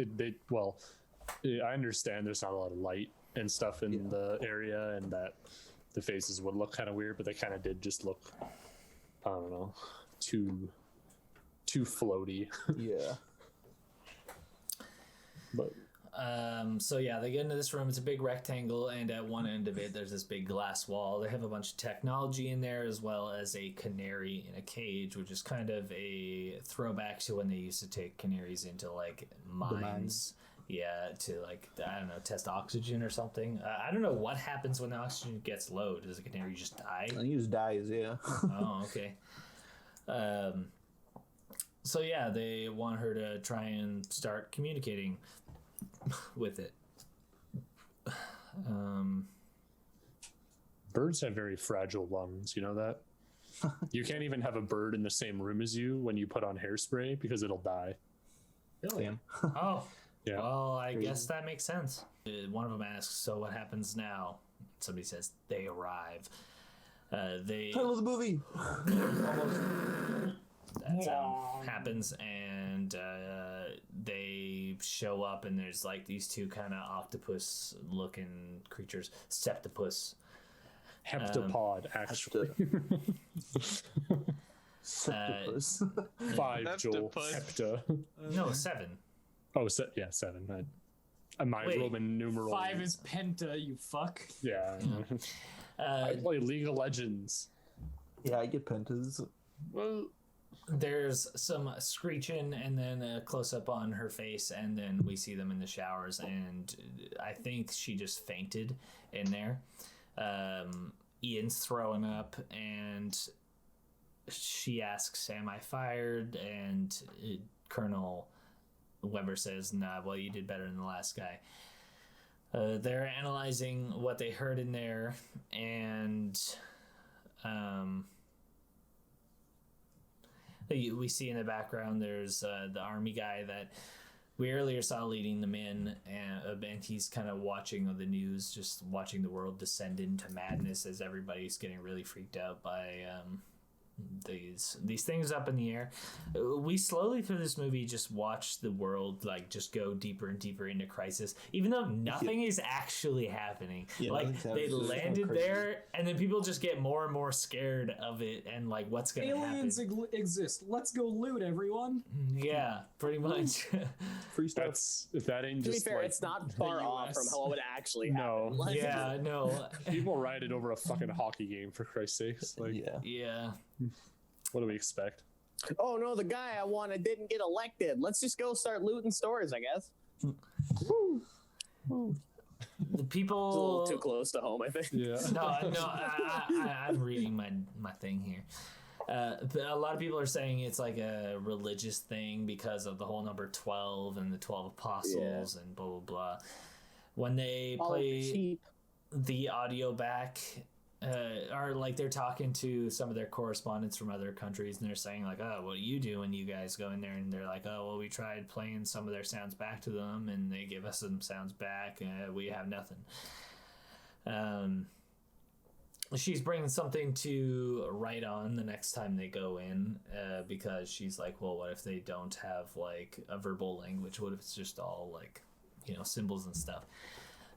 I understand there's not a lot of light and stuff in the area, and that the faces would look kind of weird, but they kind of did just look, I don't know, too floaty. Yeah. But so yeah, they get into this room. It's a big rectangle, and at one end of it, there's this big glass wall. They have a bunch of technology in there, as well as a canary in a cage, which is kind of a throwback to when they used to take canaries into like mines. Yeah, to like, I don't know, test oxygen or something. I don't know what happens when the oxygen gets low. Does the canary just die? I think it just dies. Yeah. Oh, okay. So yeah, they want her to try and start communicating with it. birds have very fragile lungs. You know that? You can't even have a bird in the same room as you when you put on hairspray because it'll die. Really? Oh. Yeah. Well, I guess that makes sense. One of them asks, "So what happens now?" Somebody says, "They arrive." Title of the movie. That happens, and they show up, and there's like these two kind of octopus-looking creatures, septopus. Heptopod, actually. Septopus. 5, Joel. Hepta. No, 7. Oh, 7. My Wait. Roman numeral. 5 is penta, you fuck. Yeah. I play League of Legends. Yeah, I get pentas. Well, There's some screeching, and then a close-up on her face, and then we see them in the showers, and I think she just fainted in there. Ian's throwing up, and she asks, "Am I fired?" And Colonel Weber says, "Nah, well, you did better than the last guy." They're analyzing what they heard in there, and we see in the background there's the army guy that we earlier saw leading them in, and he's kind of watching the news, just watching the world descend into madness as everybody's getting really freaked out by these things up in the air. We slowly through this movie just watch the world like just go deeper and deeper into crisis, even though nothing is actually happening. Like they landed there, and then people just get more and more scared of it, and like what's gonna Aliens happen. exist. Let's go loot, everyone. Yeah, pretty much. Free stuff. That's if that ain't To be just fair, like it's not far off US. from how it would actually No. happen. Like, Yeah, no. people rioted over a fucking hockey game, for Christ's sakes. Like, Yeah. what do we expect? oh no, the guy I wanted didn't get elected. Let's just go start looting stores, I guess. The people. It's a little too close to home, I think. Yeah. I'm reading my thing here. A lot of people are saying it's like a religious thing because of the whole number 12 and the 12 apostles and blah blah blah. When they Follow the play sheep. the audio back, are like they're talking to some of their correspondents from other countries, and they're saying like, "Oh, what do you do when you guys go in there?" And they're like, "Oh, well, we tried playing some of their sounds back to them, and they give us some sounds back. We have nothing." She's bringing something to write on the next time they go in, because she's like, well, what if they don't have like a verbal language? What if it's just all like, symbols and stuff?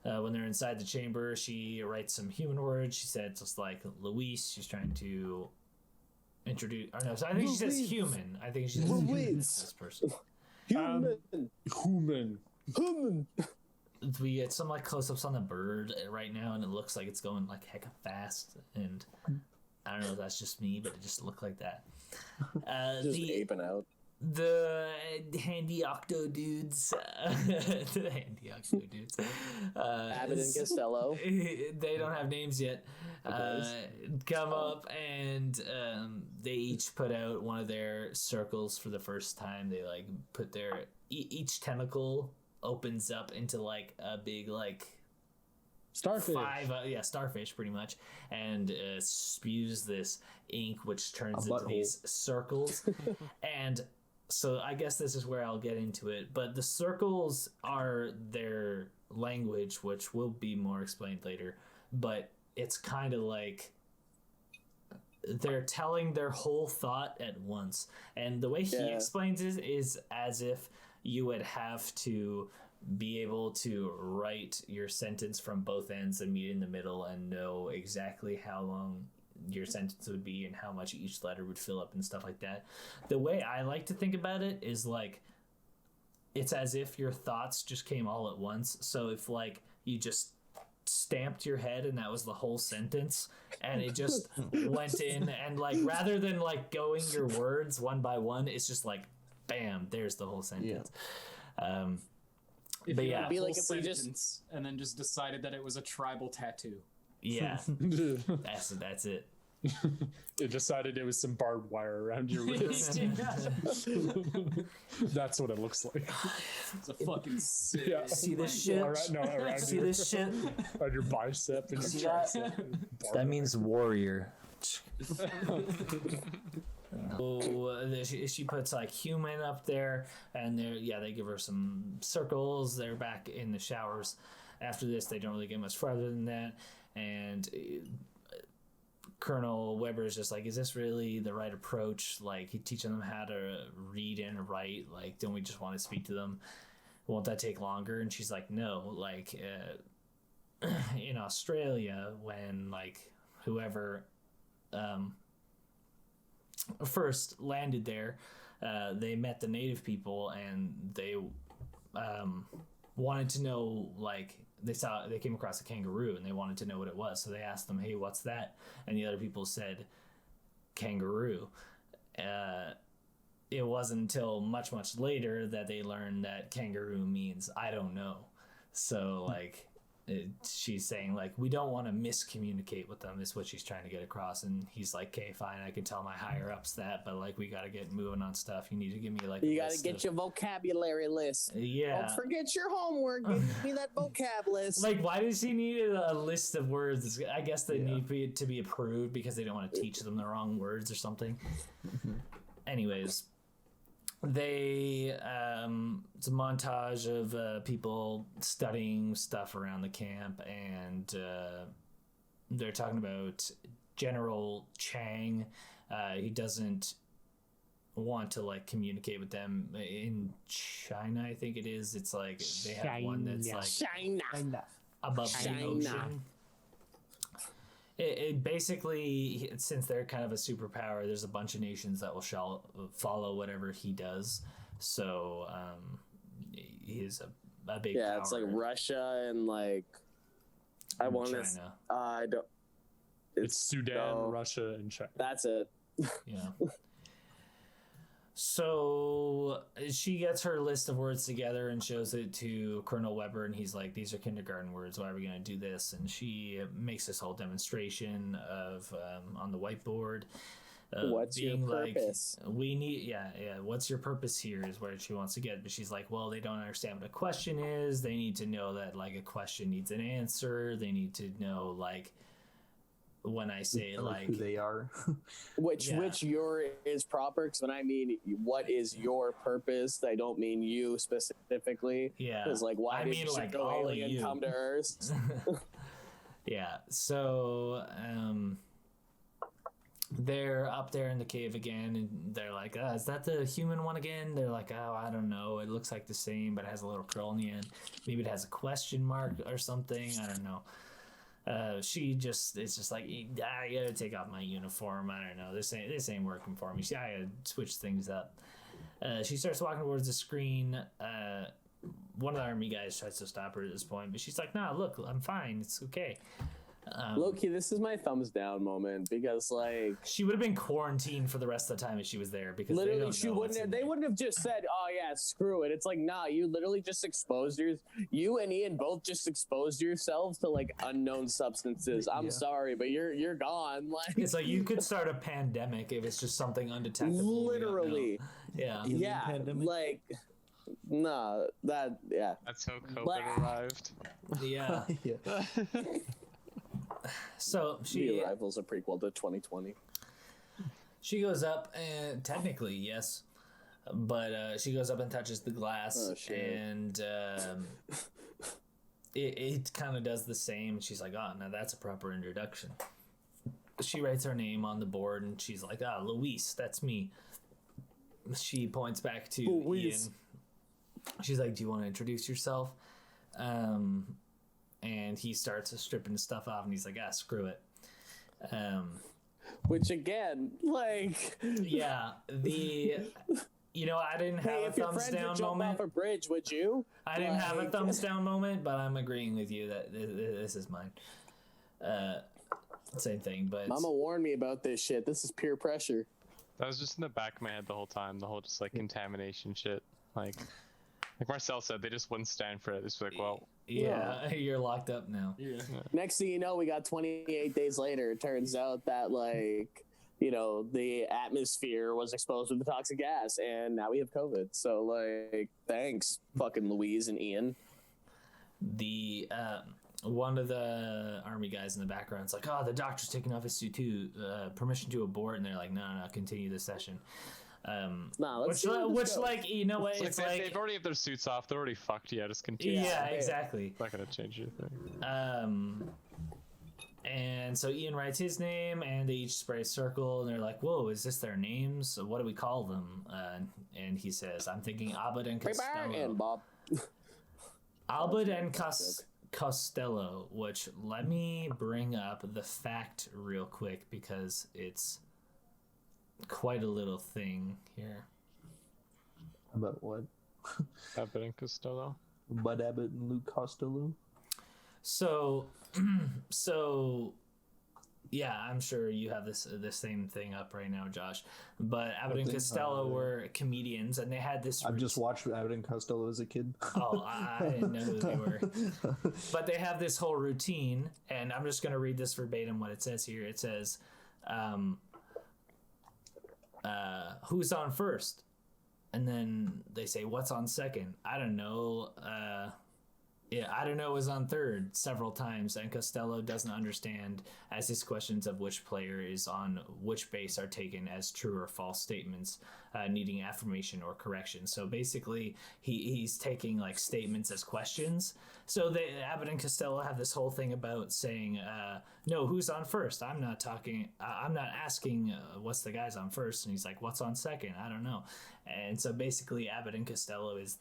When they're inside the chamber, she writes some human words. She said just like Luis. She's trying to introduce. Or no, so I think she says human. I think she says human as this person. Human. Human. We get some like close-ups on the bird right now, and it looks like it's going like hecka fast. And I don't know if that's just me, but it just looked like that. Just aping out. The handy octo dudes, Abbott and Costello. they don't have names yet. Come up and they each put out one of their circles for the first time. They like put their each tentacle opens up into like a big like Starfish. Starfish pretty much, and spews this ink which turns into these circles. And so I guess this is where I'll get into it, but the circles are their language, which will be more explained later, but it's kind of like they're telling their whole thought at once. And the way he explains it is as if you would have to be able to write your sentence from both ends and meet in the middle and know exactly how long your sentence would be and how much each letter would fill up and stuff like that. The way I like to think about it is like it's as if your thoughts just came all at once. So if like you just stamped your head and that was the whole sentence and it just went in, and like rather than like going your words one by one, it's just like bam, there's the whole sentence. If but you yeah, had a be whole like if we just- sentence and then just decided that it was a tribal tattoo. yeah, that's it. It decided it was some barbed wire around your wrist. That's what it looks like. It's a fucking sick. Yeah. See this shit? Around See your, this shit? on your bicep and See your that? tricep. That means warrior. She puts like human up there, and they give her some circles. They're back in the showers. After this, they don't really get much farther than that, and Colonel Weber is just like, is this really the right approach? Like, teaching them how to read and write? Like, don't we just want to speak to them? Won't that take longer? And she's like, no. Like, in Australia, when like whoever first landed there, they met the native people, and they wanted to know, like, they came across a kangaroo and they wanted to know what it was, so they asked them, hey, what's that? And the other people said kangaroo. It wasn't until much later that they learned that kangaroo means I don't know. So like she's saying like, we don't want to miscommunicate with them is what she's trying to get across. And he's like, okay, fine, I can tell my higher ups that, but like we got to get moving on stuff. You need to give me like You got to get your vocabulary list. Don't forget your homework. Give me that vocab list. Like, why does he need a list of words? I guess they need to be approved because they don't want to teach them the wrong words or something. Anyways, They it's a montage of people studying stuff around the camp, and they're talking about General Chang. He doesn't want to like communicate with them in China, I think it is. It's like they have one that's like China. above the China. ocean. It basically, since they're kind of a superpower, there's a bunch of nations that will follow whatever he does. So he's a big power. It's like Russia and like I want to. China. I don't. It's Sudan, Russia, and China. That's it. Yeah. So she gets her list of words together and shows it to Colonel Weber, and he's like, these are kindergarten words. Why are we going to do this? And she makes this whole demonstration of on the whiteboard. What's your purpose? Like, we need, what's your purpose here is where she wants to get. But she's like, well, they don't understand what a question is. They need to know that, like, a question needs an answer. They need to know, like, when I say like who they are. Which your is proper, because when I mean what is your purpose, I don't mean you specifically. Yeah. Because like why did you like go all of alien you come to Earth? Yeah. So they're up there in the cave again, and they're like, is that the human one again? They're like, oh, I don't know. It looks like the same, but it has a little curl in the end. Maybe it has a question mark or something. I don't know. It's just like, I gotta take off my uniform. I don't know. This ain't working for me. I gotta switch things up. She starts walking towards the screen. One of the army guys tries to stop her at this point, but she's like, "Nah, look, I'm fine. It's okay." Low-key, this is my thumbs down moment, because like she would have been quarantined for the rest of the time if she was there, because literally they wouldn't have just said, oh yeah, screw it. It's like, nah, you literally just you and Ian both just exposed yourselves to like unknown substances. I'm sorry, but you're gone. Like it's like you could start a pandemic if it's just something undetectable. Literally. Yeah. Pandemic? Like nah, That's how COVID arrived. Yeah. Yeah. So The Arrival's a prequel to 2020. She goes up, and technically yes, but she goes up and touches the glass, and it kind of does the same. She's like, oh, now that's a proper introduction. She writes her name on the board, and she's like, Luis, that's me. She points back to Ian. She's like, do you want to introduce yourself? And he starts stripping the stuff off, and he's like, screw it. Which again, like, yeah, I didn't have a thumbs down moment. Off a bridge, would you? I didn't have a thumbs down moment, but I'm agreeing with you that this is mine. Same thing, but Mama warned me about this shit. This is peer pressure. That was just in the back of my head the whole time. The whole just like contamination shit. Like Marcel said, they just wouldn't stand for it. It's like, well, yeah, you're locked up now. Yeah. Next thing you know, we got 28 days later. It turns out that like, the atmosphere was exposed with the toxic gas, and now we have COVID. So like, thanks, fucking Louise and Ian. The one of the army guys in the background's like, oh, the doctor's taking off his suit too. Permission to abort, and they're like, no, continue the session. Which like, you know what? It's like they've already have their suits off. They're already fucked. Yeah, just continue. Yeah, exactly. Not gonna change anything. And so Ian writes his name, and they each spray a circle, and they're like, whoa, is this their names? So what do we call them? And he says, I'm thinking Abed and Costello. And Bob. Abed and Costello, which let me bring up the fact real quick, because it's quite a little thing here. About what? Abbott and Costello. Bud Abbott and Luke Costello. So yeah, I'm sure you have the same thing up right now, Josh. But Abbott and Costello were comedians, and they had this. I've just watched Abbott and Costello as a kid. Oh, I didn't know who they were. But they have this whole routine, and I'm just going to read this verbatim what it says here. It says, who's on first? And then they say, what's on second? I don't know. I don't know was on third several times, and Costello doesn't understand, as his questions of which player is on which base are taken as true or false statements. needing affirmation or correction. So basically, he's taking like statements as questions. So Abbott and Costello have this whole thing about saying, "No, who's on first? I'm not talking. I'm not asking what's the guy's on first." And he's like, "What's on second? I don't know." And so basically, Abbott and Costello is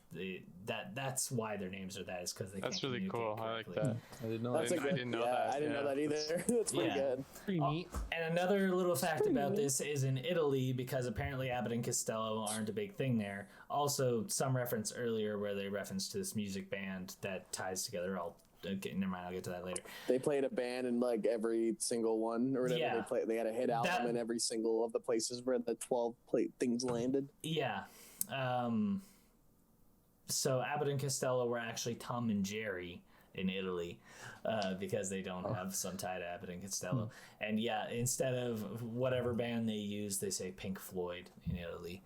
that's why their names are that, is because they. That's can't really cool. I like correctly. that. I didn't know That's that. a good, I didn't know yeah, that. I didn't know that either. That's pretty good. Pretty neat. And another little fact about this is in Italy, because apparently Abbott and Costello aren't a big thing there. Also, some reference earlier where they reference to this music band that ties together all. Okay, never mind. I'll get to that later. They played a band in like every single one or whatever Yeah. they played. They had a hit album in every single of the places where the 12 things landed. Yeah. So Abbott and Costello were actually Tom and Jerry in Italy, because they don't have some tie to Abbott and Costello. And yeah, instead of whatever band they use, they say Pink Floyd in Italy.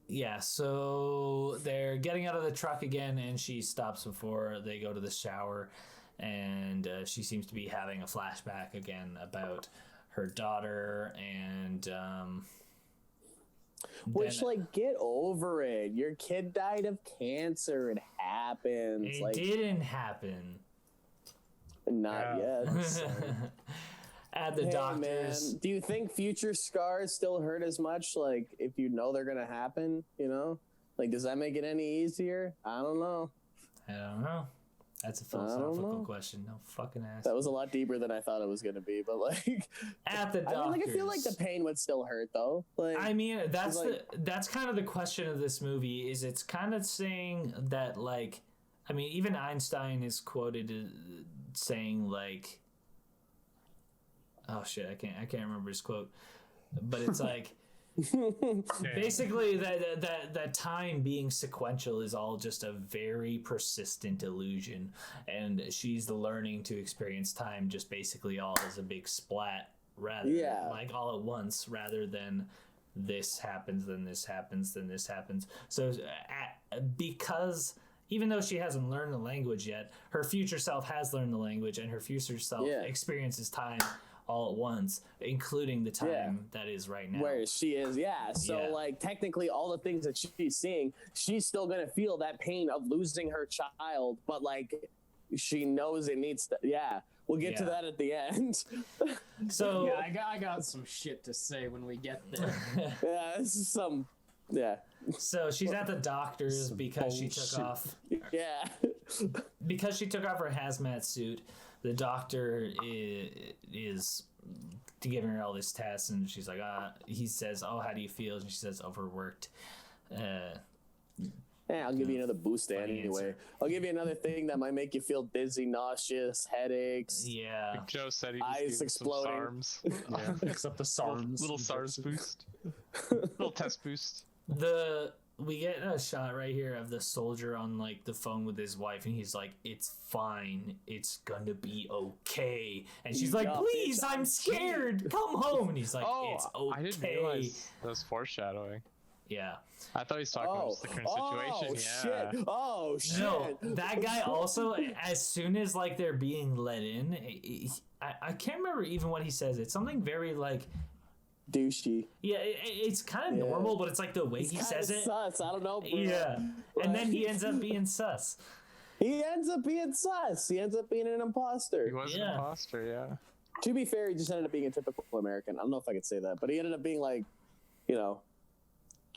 Yeah, so they're getting out of the truck again, and she stops before they go to the shower, and she seems to be having a flashback again about her daughter, and Which, then- like, get over it. Your kid died of cancer. It happens. it like, didn't happen. not yet. So. At the Hey, doctor's. man, do you think future scars still hurt as much? Like, if you know they're gonna happen, you know? Like, does that make it any easier? I don't know. I don't know. That's a philosophical question. No fucking ass. That was a lot deeper than I thought it was gonna be. But like, At the doctor's. I mean, like, I feel like the pain would still hurt, though. Like, I mean, that's like- that's kind of the question of this movie. Is it's kind of saying that, like, I mean, even Einstein is quoted saying, like, oh shit, I can't remember his quote, but it's like basically that time being sequential is all just a very persistent illusion, and she's learning to experience time just basically all as a big splat, rather like all at once, rather than this happens, then this happens, then this happens. So because even though she hasn't learned the language yet, her future self has learned the language, and her future self experiences time all at once, including the time that is right now. where she is, so like technically all the things that she's seeing, she's still gonna feel that pain of losing her child, but like she knows it needs to. We'll get to that at the end. So Yeah, I got some shit to say when we get there. This is some. so she's at the doctor's because she took off her hazmat suit. The doctor is giving her all this tests, and she's like, he says, "Oh, how do you feel?" And she says, "Overworked." I'll give you another boost anyway. answer. I'll give you another thing that might make you feel dizzy, nauseous, headaches. Yeah. Joe said he Eyes just exploding. some SARMs. Except the SARMs. Little SARS boost. Little test boost. We get a shot right here of the soldier on like the phone with his wife, and he's like, "It's fine, it's gonna be okay," and she's like, Yeah, "Please, bitch, I'm I'm scared, come home." And he's like, "It's okay." I didn't realize that was foreshadowing. Yeah. I thought he was talking about just the current situation. Shit. Oh shit. No, that guy also, as soon as like they're being let in, I can't remember even what he says. It's something very like douchey. Yeah, it's kind of normal, but it's like the way he says it. Sus. I don't know, bro. Yeah, and then he ends up being sus. He ends up being sus. He ends up being an imposter. He was an imposter, yeah. To be fair, he just ended up being a typical American. I don't know if I could say that, but he ended up being like, you know,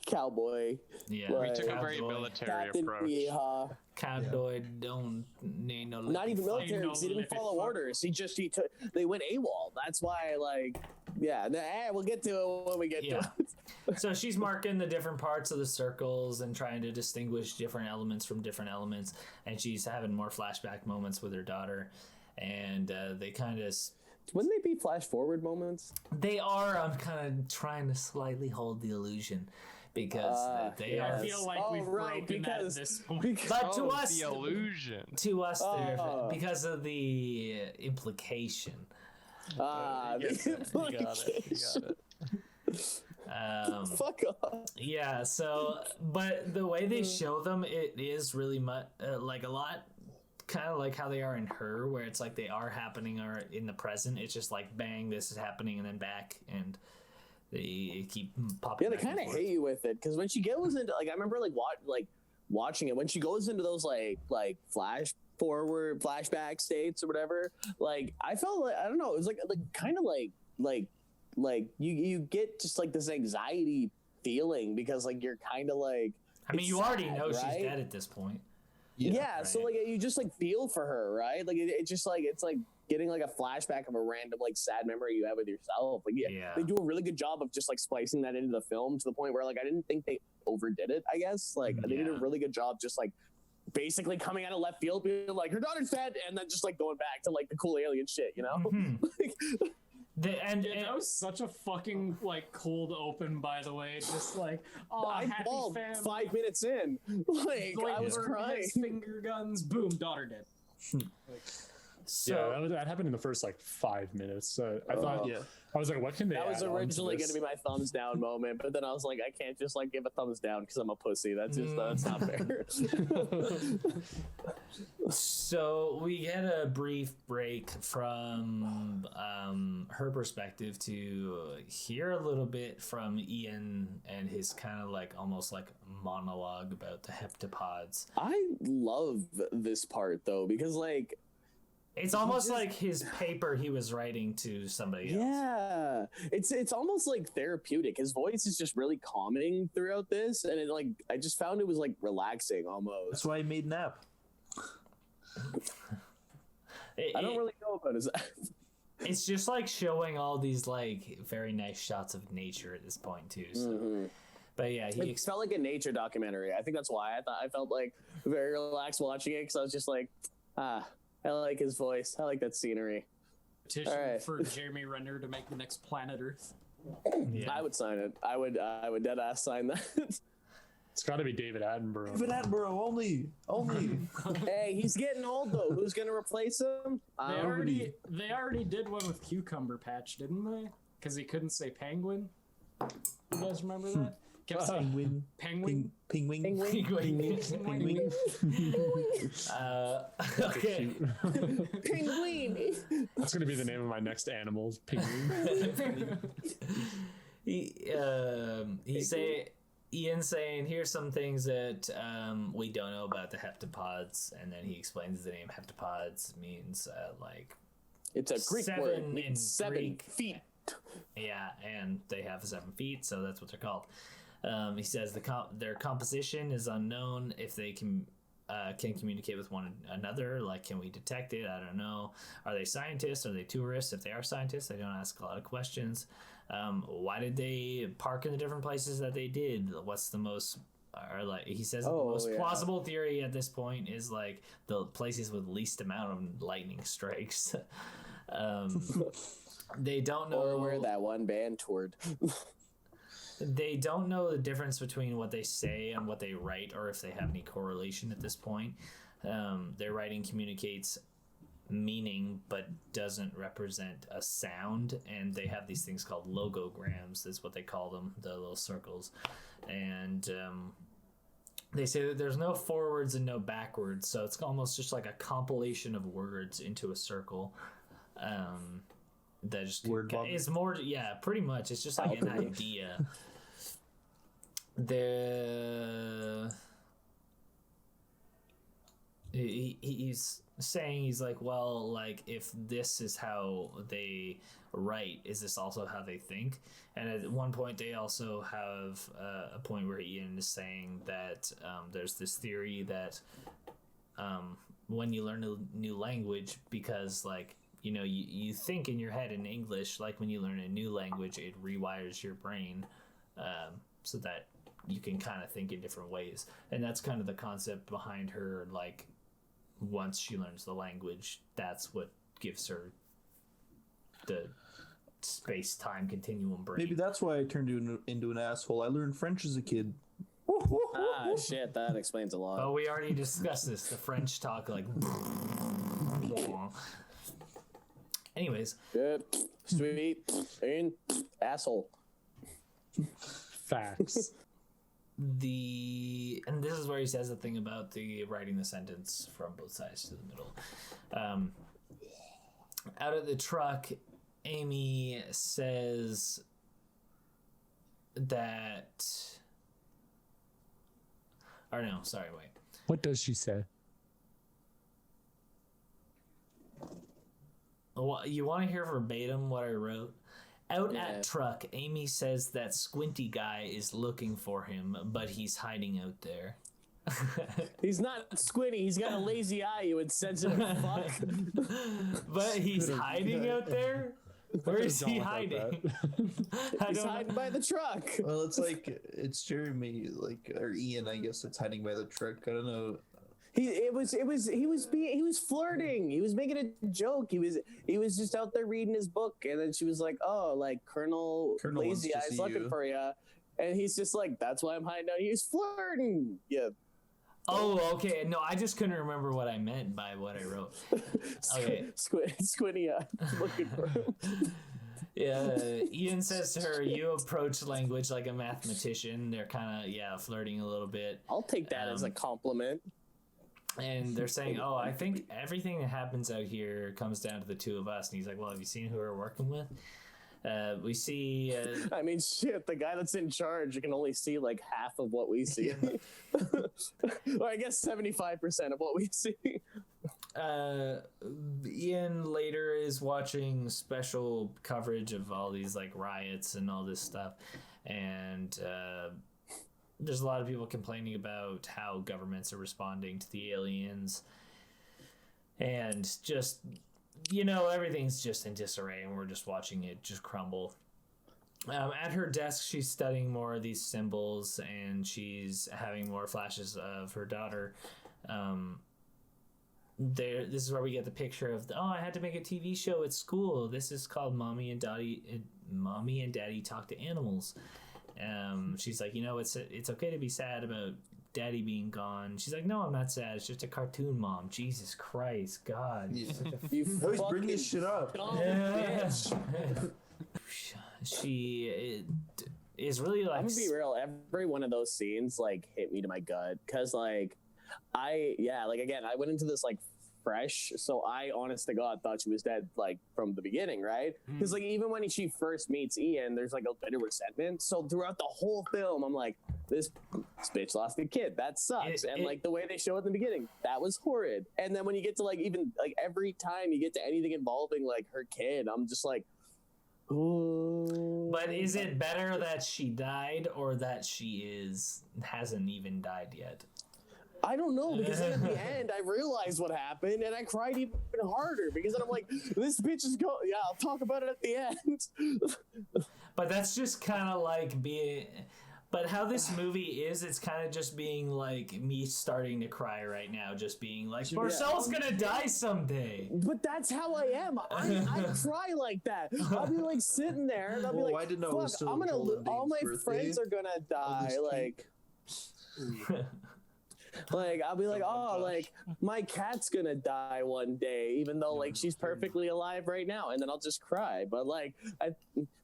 cowboy. Yeah, like, We took a very military Captain approach. Yeehaw. Cowboy don't need no. Not even military, no because he didn't lippy follow fuck. orders. He took. They went AWOL. That's why, like, we'll get to it when we get to it. So she's marking the different parts of the circles and trying to distinguish different elements from different elements, and she's having more flashback moments with her daughter, and they kind of. Wouldn't they be flash forward moments? They are. I'm kind of trying to slightly hold the illusion because they I are. feel like we've broken that at this point. But to us, the illusion. to us, they're because of the implication. The implication. Fuck off. Yeah. So, but the way they show them, it is really much like a lot. Kind of like how they are in Her, where it's like they are happening or in the present. It's just like bang, this is happening, and then back, and They keep popping. Yeah, they back and kind of forth. hate you with it because when she goes into like I remember watching it when she goes into those like flashback states or whatever. Like I felt like I don't know, it was like kind of like you get just like this anxiety feeling because like you're kind of like. I mean, you already know right? she's dead at this point. Yeah, right. so like you just like feel for her, right? Like it's just like it's like getting like a flashback of a random like sad memory you have with yourself. Like they do a really good job of just like splicing that into the film to the point where like I didn't think they overdid it. I guess like they did a really good job just like basically coming out of left field, being like her daughter's dead, and then just like going back to like the cool alien shit, you know? And that was such a fucking like cold open, by the way. Just like, oh, I happy bawled family. 5 minutes in. Like I was crying. Finger guns, boom, daughter dead. so that happened in the first like 5 minutes. I thought, I was like, what can they? That was add on to originally going this? to be my thumbs down moment, but then I was like, I can't just like give a thumbs down because I'm a pussy. That's just that's not fair. So we get a brief break from her perspective to hear a little bit from Ian and his kind of like almost like monologue about the heptapods. I love this part though because like. It's almost like his paper he was writing to somebody else. Yeah, it's almost like therapeutic. His voice is just really calming throughout this, and it like I just found it was like relaxing almost. That's why I made nap. I don't really know about his. It's just like showing all these like very nice shots of nature at this point too. So. But yeah, It felt like a nature documentary. I think that's why I felt like very relaxed watching it because I was just like, I like his voice. I like that scenery. Petition for Jeremy Renner to make the next Planet Earth. Yeah. I would sign it. I would dead ass sign that. It's got to be David Attenborough. David Attenborough only. Hey, he's getting old though. Who's gonna replace him? They already did one with Cucumber Patch, didn't they? Because he couldn't say penguin. You guys remember that? Kept saying penguin. Penguin. Okay. Penguin. That's gonna be the name of my next animal. Penguin. Ian's saying here's some things that we don't know about the heptapods, and then he explains the name heptapods means like It's a Greek seven word. in Means 7 Greek. feet. Yeah, and they have 7 feet, so that's what they're called. He says their composition is unknown. If they can communicate with one another, like can we detect it? I don't know. Are they scientists? Are they tourists? If they are scientists, they don't ask a lot of questions. Why did they park in the different places that they did? What's the most? Or like he says, the most plausible theory at this point is like the places with least amount of lightning strikes. They don't know Or where that one band toured. They don't know the difference between what they say and what they write, or if they have any correlation at this point. Their writing communicates meaning but doesn't represent a sound, and they have these things called logograms is what they call them, the little circles. And they say that there's no forwards and no backwards, so it's almost just like a compilation of words into a circle. That just is more, pretty much. It's just like an idea. He's saying, he's like, well, like if this is how they write, is this also how they think? And at one point they also have a point where Ian is saying that there's this theory that when you learn a new language, because like you think in your head in English, like when you learn a new language, it rewires your brain so that you can kind of think in different ways. And that's kind of the concept behind her, like once she learns the language, that's what gives her the space-time continuum brain. Maybe that's why I turned into an asshole. I learned French as a kid. Shit, that explains a lot. Oh, we already discussed this. The French talk like... Anyways. Good. Sweet. Asshole. Facts. And this is where he says the thing about the writing the sentence from both sides to the middle. Out of the truck, Amy says that. Or no, sorry, wait. What does she say? Well, you want to hear verbatim what I wrote? Out Yeah. at truck, Amy says that squinty guy is looking for him, but he's hiding out there. He's not squinty. He's got a lazy eye. You insensitive fuck. But he's hiding out there? Where is he Gone without hiding? I He's don't hiding know. by the truck. Well, it's like it's Jeremy, like, or Ian, I guess, that's hiding by the truck. I don't know. He was flirting. He was making a joke. He was just out there reading his book, and then she was like, "Oh, like Colonel Colonel wants Lazy to Eye's see looking you." for you," and he's just like, "That's why I'm hiding out." He's flirting. Yeah. Oh, okay. No, I just couldn't remember what I meant by what I wrote. Okay. Squinty eye looking for him. Yeah, Ian says to her, "You approach language like a mathematician." They're kind of, flirting a little bit. I'll take that as a compliment. And they're saying, "Oh, I think everything that happens out here comes down to the two of us." And he's like, "Well, have you seen who we're working with?" We see... I mean, shit, the guy that's in charge can only see like half of what we see. Or I guess 75% of what we see. Ian later is watching special coverage of all these like riots and all this stuff. And there's a lot of people complaining about how governments are responding to the aliens. And just... everything's just in disarray, and we're just watching it just crumble. At her desk, she's studying more of these symbols, and she's having more flashes of her daughter. This is where we get the picture of, I had to make a TV show at school. This is called Mommy and Daddy Talk to Animals. She's like, it's okay to be sad about Daddy being gone. She's like, no, I'm not sad. It's just a cartoon, Mom. Jesus Christ, God. Yeah. You Always bring this shit up. bitch. She is really like... I'm gonna be real. Every one of those scenes like hit me to my gut because like I went into this like fresh, so I honest to God thought she was dead like from the beginning, right? Because like even when she first meets Ian, there's like a bit of resentment. So throughout the whole film, I'm like, this bitch lost a kid. That sucks. Like the way they show it in the beginning, that was horrid. And then when you get to like even like every time you get to anything involving like her kid, I'm just like, ooh. But is it better that she died or that she hasn't even died yet? I don't know, because then at the end I realized what happened and I cried even harder because then I'm like, this bitch is going. Yeah, I'll talk about it at the end. But that's just kind of like being... But how this movie is, it's kind of just being like me starting to cry right now, just being like, Marcel's gonna die someday. But that's how I am. I cry like that. I'll be like sitting there and I'll be Well, I didn't know it was fuck, still I'm gonna Joel all my Dane's friends birthday. are gonna die. this Like, like I'll be like, oh, like my cat's gonna die one day, even though like she's perfectly alive right now, and then I'll just cry. But like,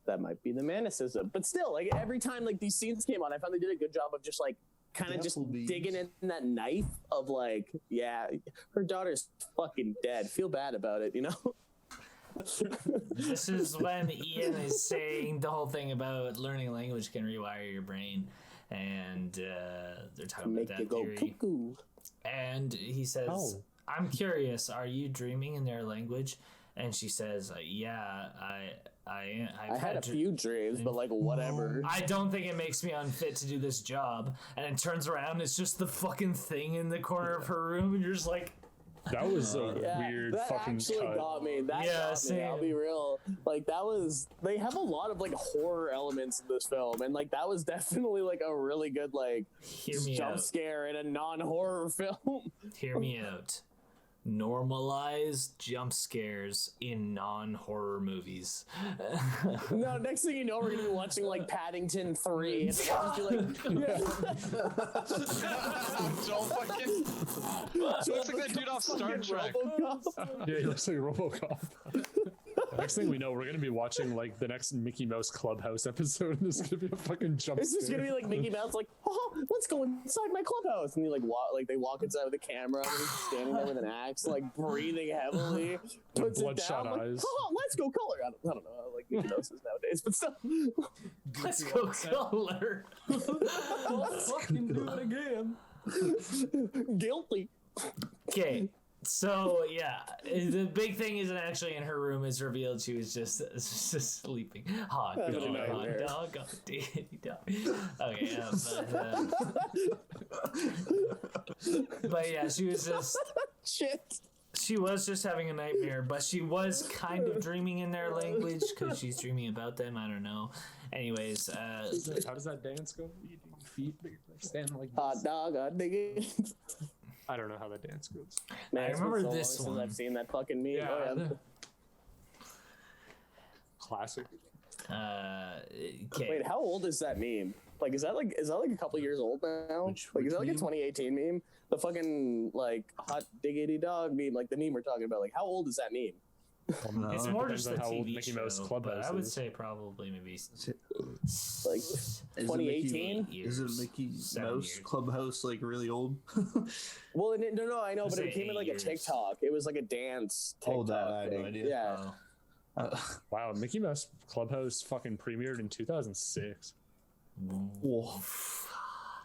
that might be the manicism. But still, like every time like these scenes came on, I found they did a good job of just like kind of just Applebee's. digging in that knife of like, yeah, her daughter's fucking dead. Feel bad about it, you know. This is when Ian is saying the whole thing about learning a language can rewire your brain. And they're talking Make about you that go theory. cuckoo. And he says, Oh. I'm curious, are you dreaming in their language? And she says, yeah, I've I had a few dreams, but like whatever. I don't think it makes me unfit to do this job. And it turns around, it's just the fucking thing in the corner of her room, and you're just like, That was a Yeah, weird that fucking actually cut. got me. That Yeah, got me. I'll same. be real. Like that was. They have a lot of like horror elements in this film, and like that was definitely like a really good like hear me jump out. scare in a non-horror film. Hear me out. Normalize jump scares in non-horror movies. No, next thing you know, we're gonna be watching like Paddington 3. And it's just be like, Joel fucking. Looks like that dude off Star fucking Trek. RoboCop. Yeah, he looks like RoboCop. Next thing we know, we're gonna be watching like the next Mickey Mouse Clubhouse episode, and there's gonna be a fucking jump It's just scare. gonna be like Mickey Mouse, like, oh, let's go inside my clubhouse, and they walk inside with a camera, and he's standing there with an axe, like breathing heavily, puts it bloodshot down, like, eyes. oh, let's go color. I don't know, like Mickey Mouse is nowadays, but still. Let's go color. Let's fucking do it again. Guilty. Okay. So yeah, the big thing isn't actually in her room. It's revealed she was just sleeping. Hot That's a dog, hot nightmare. dog, hot daddy dog. Okay, but yeah, she was just Shit. she was just having a nightmare, but she was kind of dreaming in their language because she's dreaming about them. I don't know. Anyways, How does that dance go? You do feet, but you're like standing like Hot this. dog, hot nigga. I don't know how that dance goes. Man, I it's been remember so long this since one. I've seen that fucking meme. Oh, yeah. Classic. okay. Wait, how old is that meme? Like, is that like a couple years old now? Which Is that like a meme? 2018 meme? The fucking like hot diggity dog meme, like the meme we're talking about. Like, how old is that meme? It's It more depends just the on how old TV Mickey show, Mouse but Clubhouse I would is. say probably maybe Like Is 2018? Isn't Mickey 7 Mouse years. Clubhouse like really old? Well, no, I know, but Say it came in like 8 a years. TikTok. It was like a dance TikTok Oh, that I had no thing. idea. Yeah. Oh. Wow, Mickey Mouse Clubhouse fucking premiered in 2006. Whoa.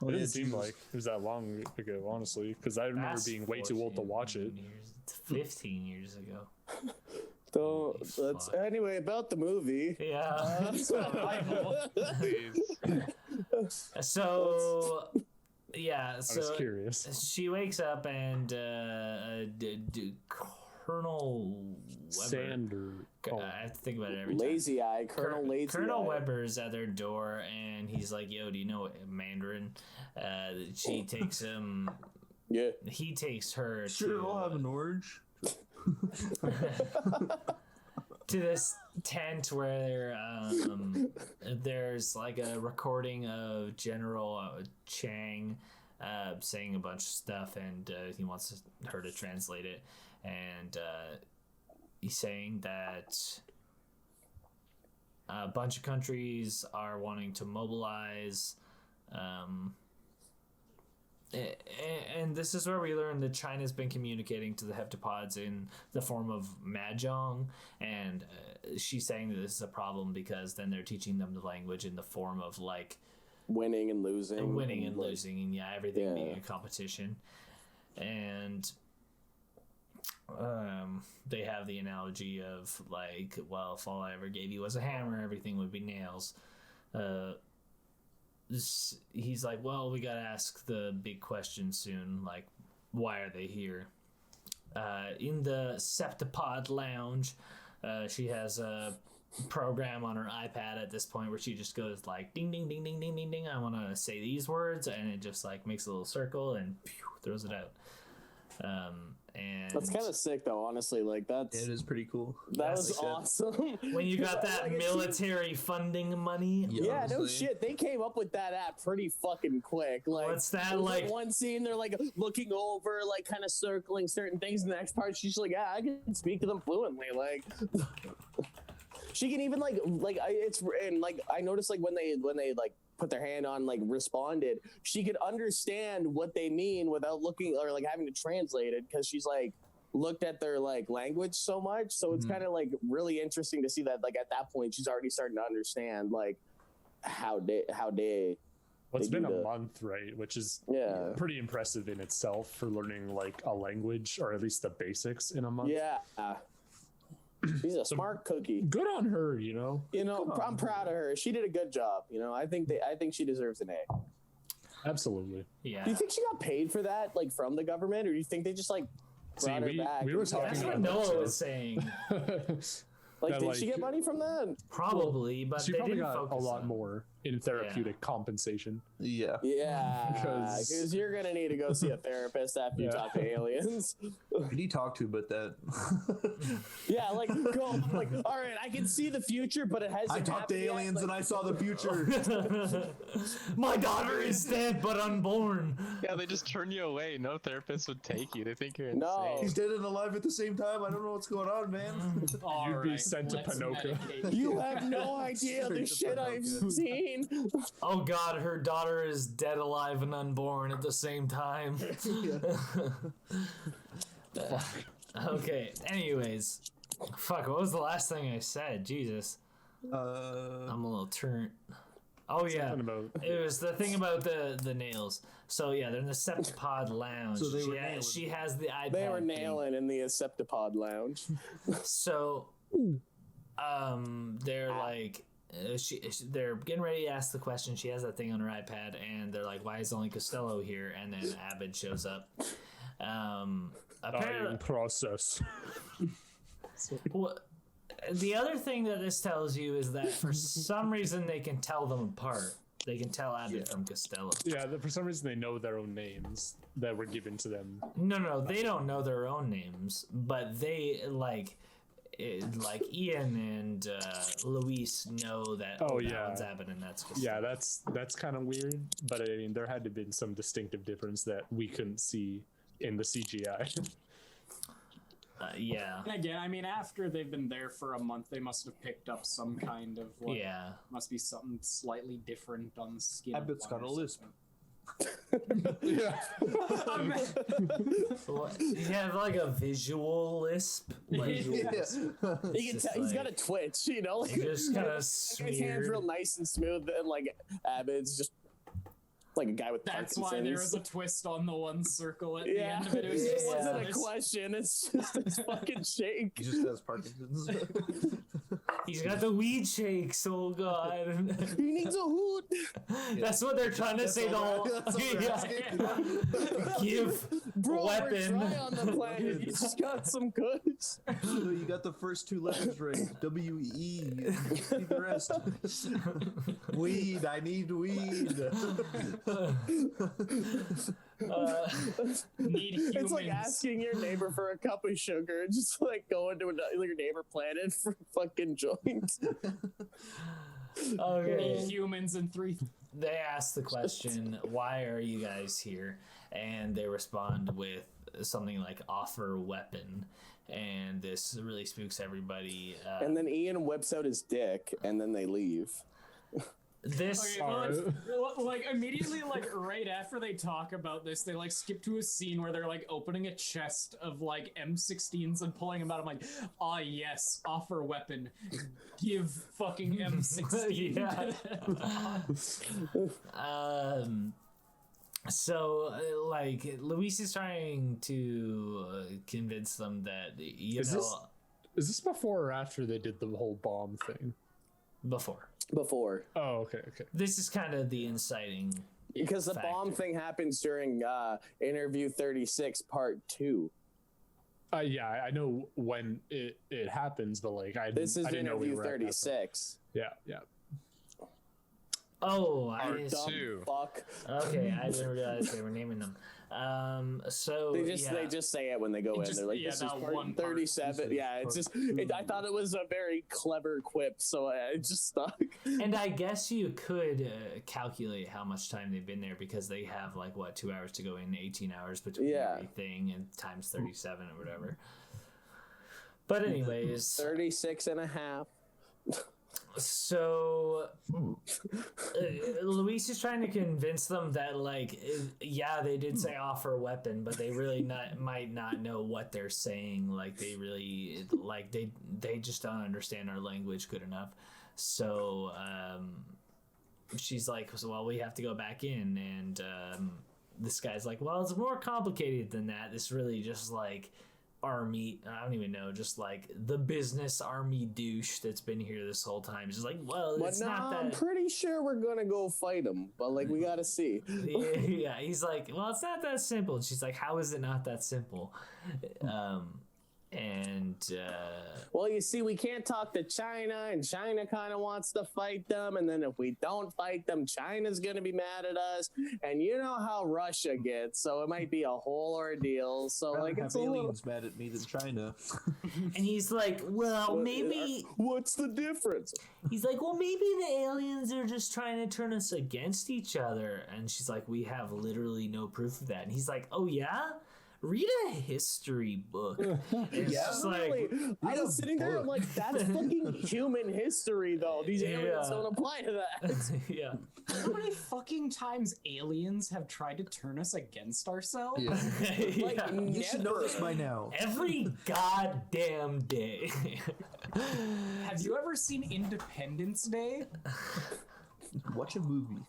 It didn't seem like it was that long ago, honestly, because I remember That's being way too old to 14 watch it. years- 15 years ago. So Holy that's fuck. anyway about the movie. Yeah. Please. So yeah, I was so curious. she wakes up and Colonel Weber. Sander. Oh, I have to think about it every time. Lazy Eye, Colonel Lazy Colonel Eye. Weber's at their door, and he's like, "Yo, do you know Mandarin?" She takes him. Yeah. He takes her Sure, to I'll have an orange. to this tent where there's like a recording of General Chang saying a bunch of stuff, and he wants her to translate it, and he's saying that a bunch of countries are wanting to mobilize, and this is where we learn that China's been communicating to the Heptopods in the form of mahjong, and she's saying that this is a problem because then they're teaching them the language in the form of like Winning and losing. winning and like- losing, and everything Yeah. being a competition. And they have the analogy of like, well, if all I ever gave you was a hammer, everything would be nails. He's like, well, we gotta ask the big question soon, like, why are they here? In the Septipod lounge, she has a program on her iPad at this point where she just goes like, ding, ding, ding, ding, ding, ding, ding, I want to say these words, and it just like makes a little circle and pew, throws it out. And That's kind of sick, though. Honestly, like that It is pretty cool. was That's awesome. when you got that Like, it military funding money. Yeah, no honestly. shit. They came up with that app pretty fucking quick. Like, What's that, there's, like- one scene? They're like looking over, like kind of circling certain things. And the next part, she's like, "Yeah, I can speak to them fluently." Like, she can even I noticed like when they like put their hand on like responded, she could understand what they mean without looking or like having to translate it because she's like looked at their like language so much. So it's kind of like really interesting to see that like at that point she's already starting to understand like how they Well, it's They been do a the- month, right? Which is Yeah. pretty impressive in itself for learning like a language or at least the basics in a month. yeah. She's a smart cookie. Good on her, you know. You know, I'm proud of her. She did a good job. You know, I think she deserves an A. Absolutely. Yeah. Do you think she got paid for that, like from the government, or do you think they just like See, brought her back? we were and- talking That's about what that, Noah so- was saying. Like, that, did she get money from that? Probably, but she they probably didn't got a focus lot on- more in therapeutic compensation. Yeah. Yeah, Because- because you're gonna need to go see a therapist after you talk to aliens. Who did he talk to but that? Yeah, like go, like all right, I can see the future, but it hasn't. I talked to happened yet. aliens Like, and I saw the future. My daughter is dead but unborn. Yeah, they just turn you away. No therapist would take you. They think you're insane. No. He's dead and alive at the same time. I don't know what's going on, man. All You'd be right, sent to let's Pinocchio. medicate You have no idea the Straight shit up I've Pinocchio. seen. Oh God, her daughter is dead, alive, and unborn at the same time. Okay. Anyways, fuck. What was the last thing I said? Jesus, I'm a little turnt. Oh yeah, Something about it was the thing about the nails. So yeah, they're in the Heptapod lounge. So they were nailing. She has the iPad. They were thing. nailing in the Heptopod lounge. So, they're like, they're getting ready to ask the question. She has that thing on her iPad, and they're like, "Why is only Costello here?" And then Abed shows up. Apparently, process. well, the other thing that this tells you is that for some reason they can tell them apart. They can tell Abed from Costello. Yeah, for some reason they know their own names that were given to them. No, they don't know their own names, but they like Ian and Luis know that. Oh, that yeah. one's Abed and that's Costello. Yeah, that's kind of weird, but I mean, there had to been some distinctive difference that we couldn't see in the CGI. Yeah. And again, I mean, after they've been there for a month, they must have picked up some kind of like, Yeah. must be something slightly different on the skin. of Abbott's one got a or lisp. Yeah. You have like a visual lisp. Like, You can It's tell just he's got a like- twitch, you know. Like, you just kind of his hands smeared. real nice and smooth, and like Abed's just like a guy with That's Parkinson's. why there was a twist on the one circle at the Yeah, end of it. It was it just wasn't a this- question. It's just this fucking shake. He just has Parkinson's. He's got the weed shakes. Oh God. He needs a hoot. That's what they're trying to say. The all whole that's all they're yeah. Give Bro, weapon. we're dry on the planet. You just got some goods. So you got the first two letters right. W-E. Need the rest. Weed. I need weed. Need humans. It's like asking your neighbor for a cup of sugar. Just like going to your neighbor planet for fucking joints. Okay. Need humans and three. They ask the question, "Why are you guys here?" And they respond with something like "offer weapon," and this really spooks everybody. And then Ian whips out his dick, and then they leave. This Okay, like immediately, like right after they talk about this, they like skip to a scene where they're like opening a chest of like M16s and pulling them out. I'm like, ah, yes, offer weapon, give fucking M16. So, like, Luis is trying to convince them that, you Is know, Is this before or after they did the whole bomb thing? before. Before. Oh, okay. This is kind of the inciting. Because the factor. bomb thing happens during interview 36, part 2. Yeah, I know when it happens, but like This is I didn't know we interview were at that point. 36. Yeah. Oh, I Part just, two. Fuck. okay, I didn't realize they were naming them. So They just say it when they go in. Just- They're like, yeah, this is that part one part. 37. Yeah, it's just. I thought it was a very clever quip, so it just stuck. and I guess you could calculate how much time they've been there because they have like what 2 hours to go in, 18 hours between Yeah. everything, and times 37 or whatever. But anyways, 36 and a half. so Luis is trying to convince them that like yeah, they did say offer weapon, but they really might not know what they're saying. Like they really like they just don't understand our language good enough. So she's like, well, we have to go back in, and this guy's like, well, it's more complicated than that. This really just like army, I don't even know, just like the business army douche that's been here this whole time. It's just like, well, But it's no, not I'm that. pretty sure we're gonna go fight him. But like, we gotta see. Yeah, he's like, well, it's not that simple. And she's like, how is it not that simple? And well, you see, we can't talk to China, and China kind of wants to fight them. And then if we don't fight them, China's going to be mad at us. And you know how Russia gets, so it might be a whole ordeal. So, like, it's aliens mad at me than China. and he's like, well, maybe. What's the difference? He's like, well, maybe the aliens are just trying to turn us against each other. And she's like, we have literally no proof of that. And he's like, oh, yeah? Read a history book. It's just like, I was sitting there, I'm like, that's fucking human history, though. These aliens don't apply to that. yeah. How many fucking times aliens have tried to turn us against ourselves? Yeah. Like, You should know this by now. Every goddamn day. Have you ever seen Independence Day? Watch a movie.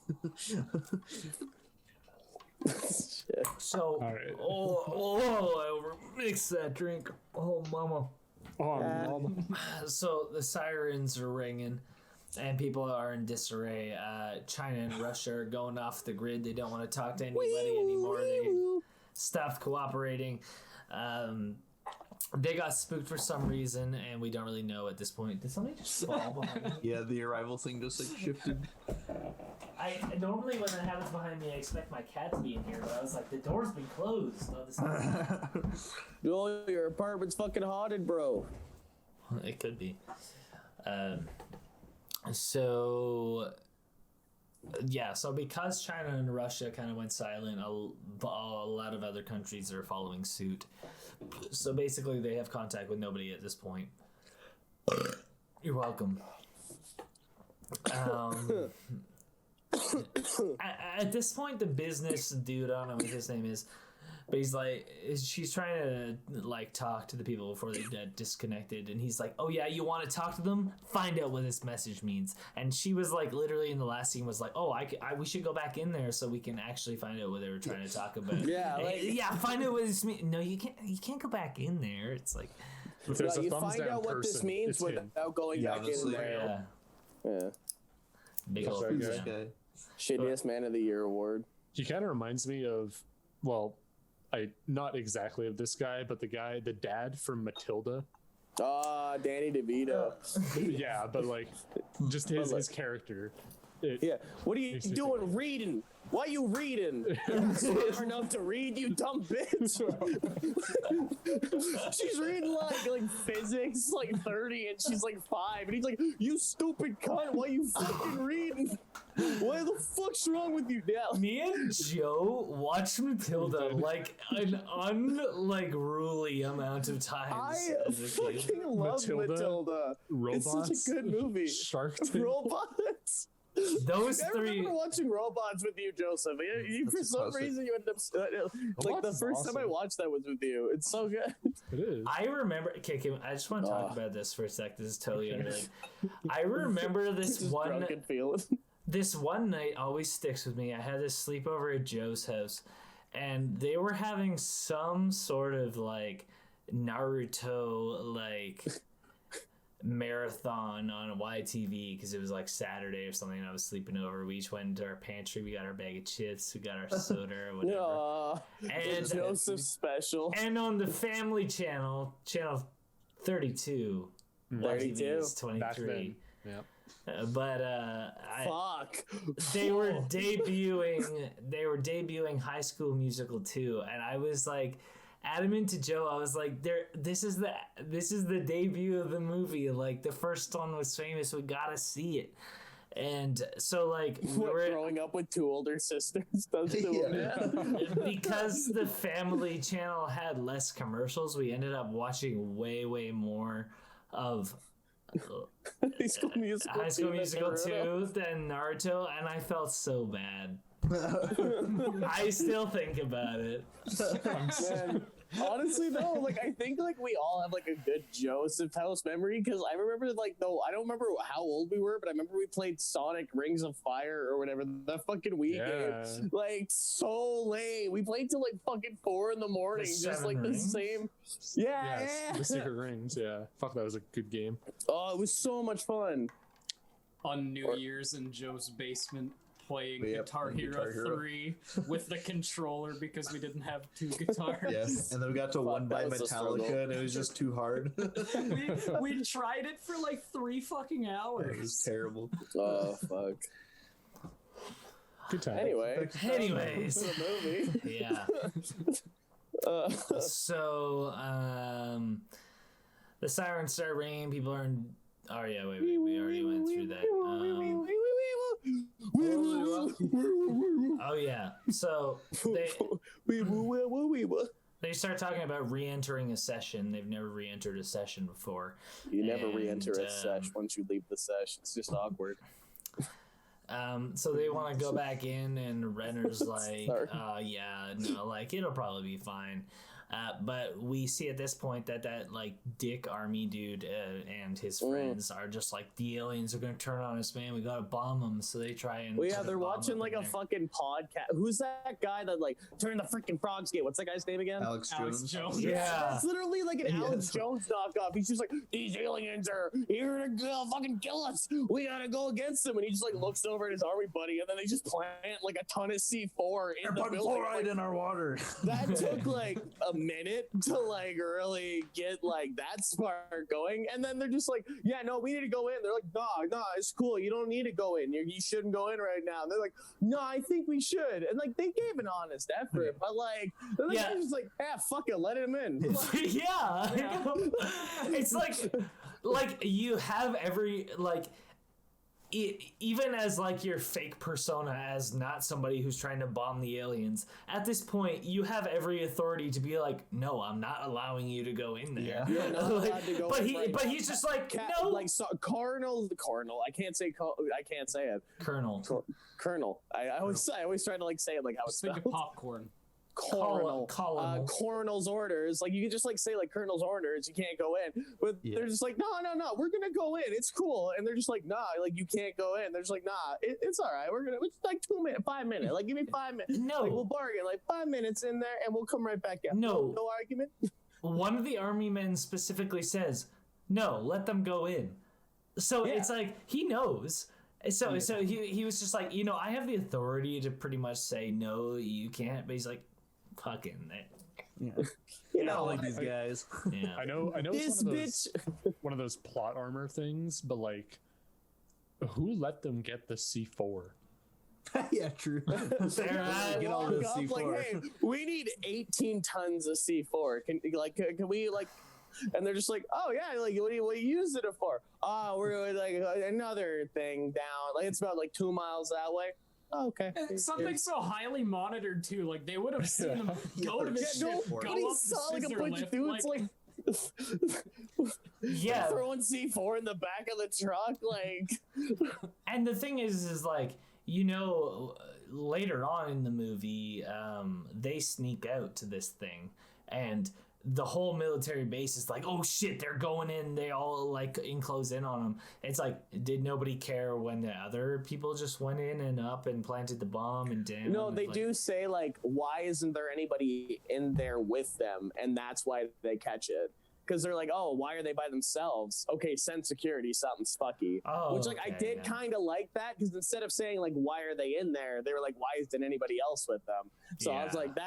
So, All right. I overmixed that drink. Oh, mama. So the sirens are ringing, and people are in disarray. China and Russia are going off the grid. They don't want to talk to anybody anymore. They stopped cooperating. They got spooked for some reason, and we don't really know at this point. Did somebody just fall behind me? Yeah, the arrival thing just like shifted. I normally when that happens behind me, I expect my cat to be in here, but I was like, the door's been closed. Oh, this Oh, your apartment's fucking haunted, bro. It could be. So because China and Russia kind of went silent, a lot of other countries are following suit. So basically, they have contact with nobody at this point. You're welcome. At this point, the business dude, I don't know what his name is, but he's like, she's trying to like talk to the people before they get disconnected, and he's like, oh yeah, you want to talk to them? Find out what this message means. And she was like, literally in the last scene was like, oh, we should go back in there so we can actually find out what they were trying to talk about. Find out what this means. No, you can't go back in there. It's like, if there's a you thumbs find down out what person, this means it's him. without going back in there. Yeah. Big old Sorry, yeah. guys. Shittiest Man of the Year award. He kind of reminds me of, well, not exactly of this guy, but the dad from Matilda. Danny DeVito. Yeah, but like, just his character. What are you doing reading? Why are you reading? You're not smart enough to read, you dumb bitch. She's reading like physics, like 30, and she's like 5, and he's like, you stupid cunt, why are you fucking reading? What the fuck's wrong with you now? Me and Joe watched Matilda like an unruly amount of times. I fucking love Matilda. Robots, it's such a good movie. Shark Tank. Robots. Those I three. remember watching Robots with you, Joseph. You for some reason, you ended up like the first time I watched that was with you. It's so good. It is. I remember. Okay, I just want to talk about this for a sec. This is totally unrelated. I remember this one. Feeling. This one night always sticks with me. I had this sleepover at Joe's house, and they were having some sort of like Naruto marathon on YTV because it was like Saturday or something, and I was sleeping over. We each went into our pantry. We got our bag of chips. We got our soda or whatever. And Joseph special. And on the Family Channel, channel 32, YTV is 23. Yeah. Fuck. They were debuting High School Musical 2, and I was like adamant to Joe. I was like, this is the debut of the movie. Like, the first one was famous. We gotta see it. And so, like, growing up with 2 older sisters does because the Family Channel had less commercials, we ended up watching way more of High School Musical 2 than Naruto, and I felt so bad. I still think about it. Man, honestly though, like I think like we all have like a good Joseph House memory, because I remember I don't remember how old we were, but I remember we played Sonic Rings of Fire or whatever, the fucking Wii game, like so late. We played till like fucking 4 a.m, just like the same. The Secret Rings. Yeah, fuck, that was a good game. Oh, it was so much fun. On New Year's in Joe's basement. playing Yep, Guitar Hero 3 with the controller because we didn't have 2 guitars. Yes, and then we got to Fuck, one by that was a struggle. Metallica, and it was just too hard. we tried it for like 3 fucking It was hours. terrible. Oh fuck. Good time. Anyway. Anyways. The movie. Yeah. So, the sirens start ringing. People are in. Oh yeah, wait. We already went through that. Oh yeah. So they start talking about re-entering a session. They've never re-entered a session before. You never And, re-enter a sesh once you leave the sesh. It's just awkward. So they want to go back in, and Renner's like, Sorry. yeah, no, like, it'll probably be fine. But we see at this point that like dick army dude and his friends are just like, the aliens are gonna turn on us, man. We gotta bomb them. So they try and Well, yeah, put a they're bomb watching up like in a there. fucking podcast. Who's that guy that like turned the freaking frogs gate? What's that guy's name again? Alex Alex Jones. Jones. Yeah. It's literally like an Yes. Alex Jones knockoff. He's just like, these aliens are here to fucking kill us. We gotta go against them. And he just like looks over at his army buddy, and then they just plant like a ton of C4 in the building. Fluoride in our water. That took like a minute to like really get like that spark going, and then they're just like, yeah, no, we need to go in. They're like, nah, it's cool, you don't need to go in, you shouldn't go in right now. And they're like, no, I think we should. And like they gave an honest effort, but like the Yeah. guy's just like, yeah, fuck it, let him in. Yeah. It's like you have every like. Even as like your fake persona, as not somebody who's trying to bomb the aliens, at this point you have every authority to be like, no, I'm not allowing you to go in there. Yeah. You're not Like, allowed to go but in right now. he's just like, no, like Colonel. I can't say it. Colonel. Colonel. I always try to like say it like how it's Think of spelled. popcorn. Colonel. Colonel's orders. Like you can just like say like Colonel's orders. You can't go in, but Yeah. they're just like, no, we're gonna go in. It's cool. And they're just like, nah, like you can't go in. They're just like, nah, it's all right. It's like 2 minutes, 5 minutes. Like give me 5 minutes. No. Like we'll bargain like 5 minutes in there, and we'll come right back out. No. No argument. One of the army men specifically says, no, let them go in. So Yeah. it's like, he knows. So he was just like, I have the authority to pretty much say, no, you can't. But he's like, fucking Yeah. You I know, don't like these guys. yeah. I know this it's one of those plot armor things, but like, who let them get the C4? Yeah, true. They're Get all walk this up, C4. like, hey, we need 18 tons of C4. Can we like? And they're just like, oh yeah, like what do you use it for? Oh, we're like another thing down. Like it's about like 2 miles that way. Oh, okay. And something so highly monitored too. Like they would have seen them go to this Yeah, ship, no, go but he up saw the like a scissor bunch of lift, dudes like Yeah. throwing C4 in the back of the truck, like. And the thing is like, later on in the movie, they sneak out to this thing, and the whole military base is like, oh shit, they're going in. They all like enclose in on them. It's like, did nobody care when the other people just went in and up and planted the bomb and down? No, they like, do say like, why isn't there anybody in there with them? And that's why they catch it. Because they're like, oh, why are they by themselves? Okay, send security, something's fucky. Oh, Which, like, I okay, did yeah. kind of like that, because instead of saying, like, why are they in there, they were like, why isn't anybody else with them? So I was Yeah. like,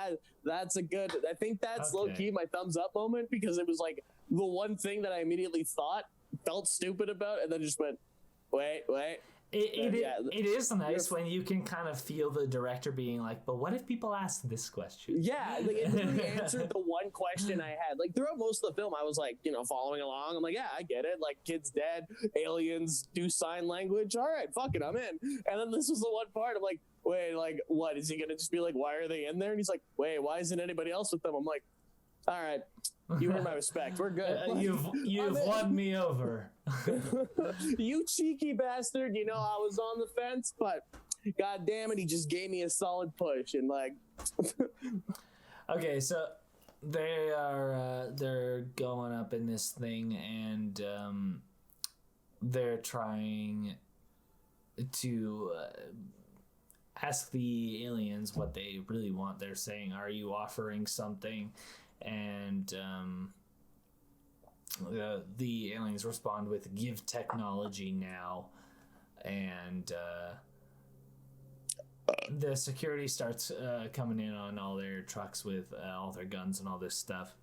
that's a good, I think that's Okay. low-key my thumbs up moment, because it was, like, the one thing that I immediately felt stupid about, and then just went, wait. It is nice when you can kind of feel the director being like, but what if people ask this question? Yeah, like it really answered the one question I had. Like throughout most of the film, I was like, following along. I'm like, yeah, I get it. Like kids dead, aliens do sign language. All right, fuck it, I'm in. And then this was the one part. I'm like, wait, like what? Is he gonna just be like, why are they in there? And he's like, wait, why isn't anybody else with them? I'm like, all right, you earned my respect. We're good. You've I'm in. won me over. You cheeky bastard. I was on the fence, but god damn it, he just gave me a solid push. And like, Okay, so they're going up in this thing, and they're trying to ask the aliens what they really want. They're saying, are you offering something? And the aliens respond with, give technology now. And the security starts coming in on all their trucks with all their guns and all this stuff.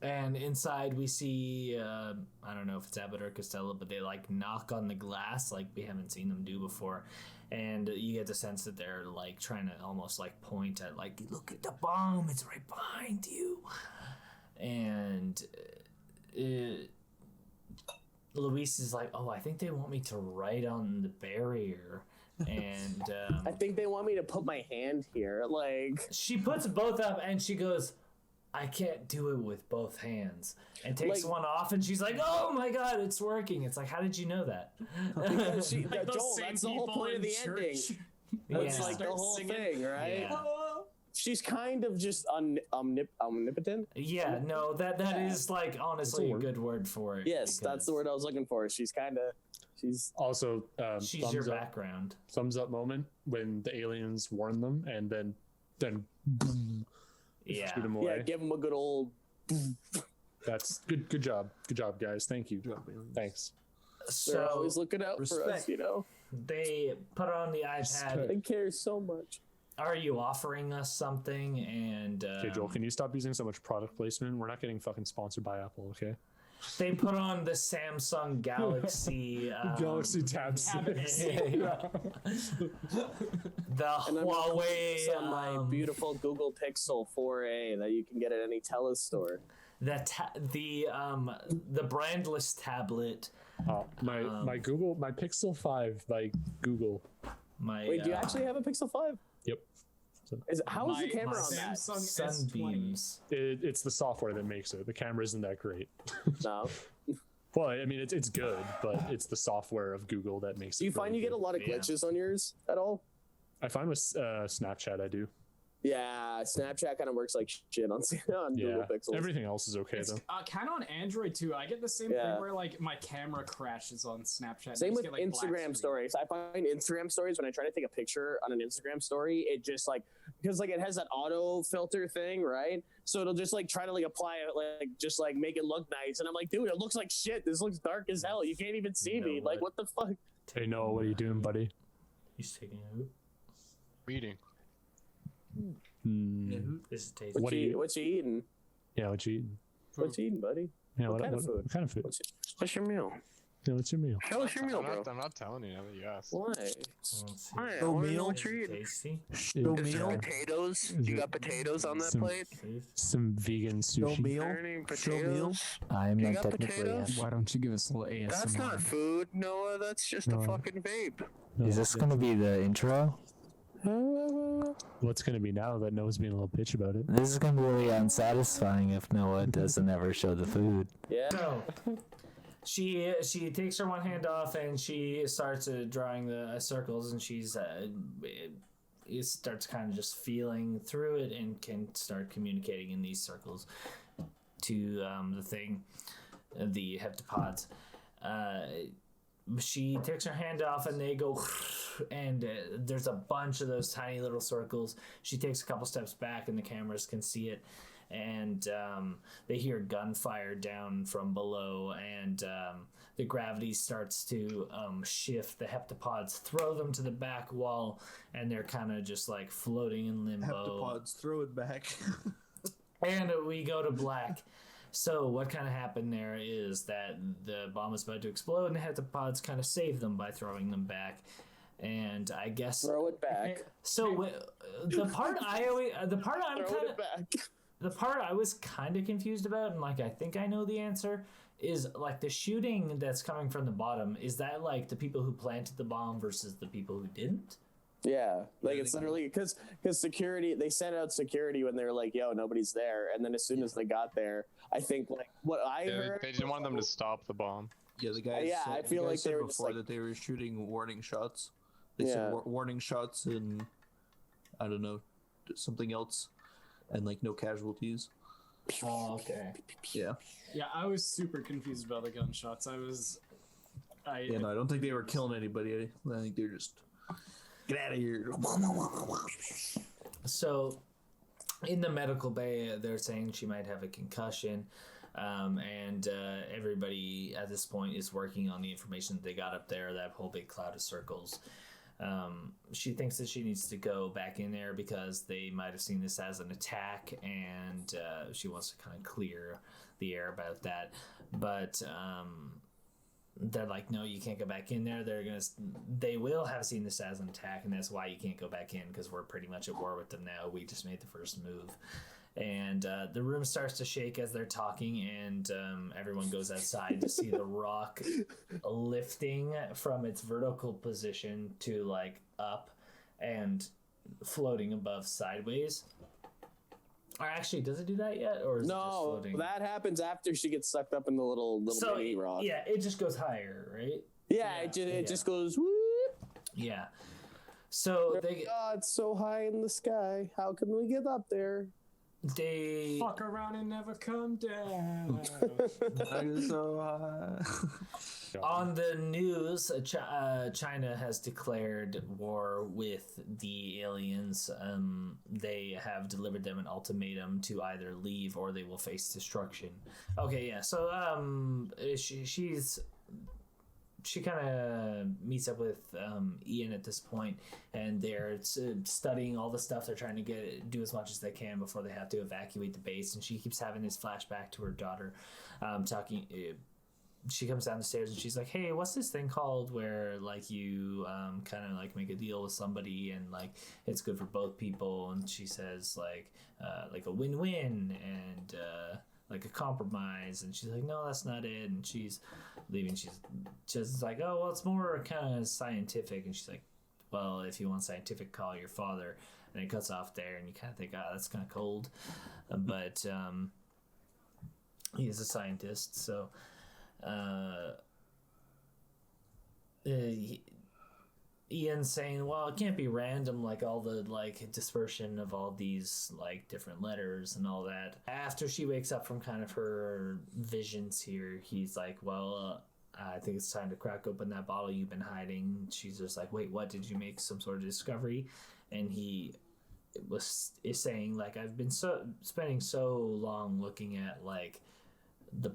And inside we see, I don't know if it's Abbott or Costello, but they like knock on the glass like we haven't seen them do before. And you get the sense that they're like trying to almost like point at like, look at the bomb, it's right behind you. And Luis is like, oh, I think they want me to write on the barrier. And I think they want me to put my hand here. Like, she puts both up and she goes, I can't do it with both hands, and takes Like- one off, and she's like, oh my god, it's working. It's like, how did you know that? because she, Like those Joel, same that's the whole people point of in the ending. church. That's Yeah. like the Start whole singing. thing, right? Yeah. She's kind of just omnipotent. Yeah, no, that is like honestly a word. good word for it. Yes, that's the because word I was looking for. She's Also, She's thumbs your up, background. thumbs up moment when the aliens warn them and then boom, Yeah. shoot them away. yeah. Give him a good old. That's good. Good job. Good job, guys. Thank you. Thanks. They're So always looking out for us, respect. you know. they put on the iPad. Respect. They care so much. Are you offering us something? And Okay, Joel, can you stop using so much product placement? We're not getting fucking sponsored by Apple, okay? they put on the Samsung Galaxy. Galaxy Tab 6. The And I'm Huawei. on my beautiful Google Pixel 4a that you can get at any Telus store. The brandless tablet. My Pixel 5 by Google. My Wait, do you actually have a Pixel 5? Yep. How is the My camera on that? Samsung S20. sunbeams? It's the software that makes it. The camera isn't that great. No. Well, I mean, it's good, but it's the software of Google that makes it. Do you find really you get a good. lot of Yeah. glitches on yours at all? I find with Snapchat, I do. Yeah, Snapchat kind of works like shit on Google Pixels. Everything else is okay, It's though. kind of on Android too. I get the same Yeah. thing where like my camera crashes on Snapchat. and I Same just with get, like, black Instagram screen. stories. I find Instagram stories when I try to take a picture on an Instagram story, it just like because like it has that auto filter thing, right? So it'll just like try to like apply it, like just like make it look nice, and I'm like, dude, it looks like shit. This looks dark as hell. You can't even see me. No, Like, what the fuck? Hey, Noah, what are you doing, buddy? He's taking a hoot. Reading. This is tasty. What What do you you- what you eating? Yeah, what you eating? What you eating, buddy? Yeah, What kind of food? What kind of food? What's your meal? Yeah, what's your meal? Show us your meal, bro. I'm not telling you now that you asked. Why? Let's see. Why? I No wanna know meal? what Is you're it eating. tasty? No Is meal. Potatoes? Is You it- got potatoes on that some- plate? Some vegan No sushi. meal. Are there any Show meal. potatoes? I'm You not got technically. potatoes? Why don't you give us a little ASMR? That's not food, Noah. That's just No. a fucking vape. Is this gonna be the intro? What's gonna be now that Noah's being a little bitch about it? This is gonna be really unsatisfying if Noah doesn't ever show the food. Yeah. So she takes her one hand off and she starts drawing the circles, and she's it starts kind of just feeling through it and can start communicating in these circles to the thing, the heptapods. She takes her hand off and they go, and there's a bunch of those tiny little circles. She takes a couple steps back and the cameras can see it, and they hear gunfire down from below, and the gravity starts to shift. The heptapods throw them to the back wall, and they're kind of just like floating in limbo. Heptopods, throw it back. And we go to black. So what kind of happened there is that the bomb is about to explode, and the heptapods kind of save them by throwing them back. And I guess Throw it back. so. The part the part I'm Throw kind it of back. the part I was kind of confused about, and like I think I know the answer, is like the shooting that's coming from the bottom. Is that like the people who planted the bomb versus the people who didn't? Yeah, like it's literally because security, they sent out security when they were like, yo, nobody's there, and then as soon as they got there, I think like what I Yeah, heard, they didn't want them to stop the bomb. Yeah, the guys. Yeah, I the feel guys like they said were just before like- that they were shooting warning shots. They Yeah. said warning shots and I don't know something else, and like no casualties. Oh, okay. Yeah. Yeah, I was super confused about the gunshots. Yeah, no, I don't think they were killing anybody. I think they're just get out of here. So, in the medical bay, they're saying she might have a concussion, and everybody at this point is working on the information that they got up there, that whole big cloud of circles. She thinks that she needs to go back in there because they might have seen this as an attack, and she wants to kind of clear the air about that. But they're like, no, you can't go back in there. They will have seen this as an attack, and that's why you can't go back in, because we're pretty much at war with them now. We just made the first move. And the room starts to shake as they're talking, and everyone goes outside to see the rock lifting from its vertical position to like up and floating above sideways. Or actually, does it do that yet, or is it just No, floating? that happens after she gets sucked up in the little mini rock. Yeah, it just goes higher, right? Yeah, it just goes whoop. Yeah. So Oh, it's so high in the sky. How can we get up there? they Fuck around and never come down. On the news, China has declared war with the aliens. They have delivered them an ultimatum to either leave or they will face destruction. Okay, yeah. So she kind of meets up with Ian at this point, and they're studying all the stuff. They're trying to do as much as they can before they have to evacuate the base. And she keeps having this flashback to her daughter, talking. She comes down the stairs and she's like, "Hey, what's this thing called where like you kind of like make a deal with somebody and like it's good for both people?" And she says like a win-win and like a compromise. And she's like, "No, that's not it." And she's leaving. She's just like, "Oh, well, it's more kind of scientific." And she's like, "Well, if you want scientific, call your father." And it cuts off there, and you kind of think, "Oh, that's kind of cold," but he is a scientist, so. Ian's saying, well, it can't be random, like all the like dispersion of all these like different letters and all that. After she wakes up from kind of her visions here, he's like, well, I think it's time to crack open that bottle you've been hiding. She's just like, wait, what? Did you make some sort of discovery? And he is saying like, I've been spending so long looking at like the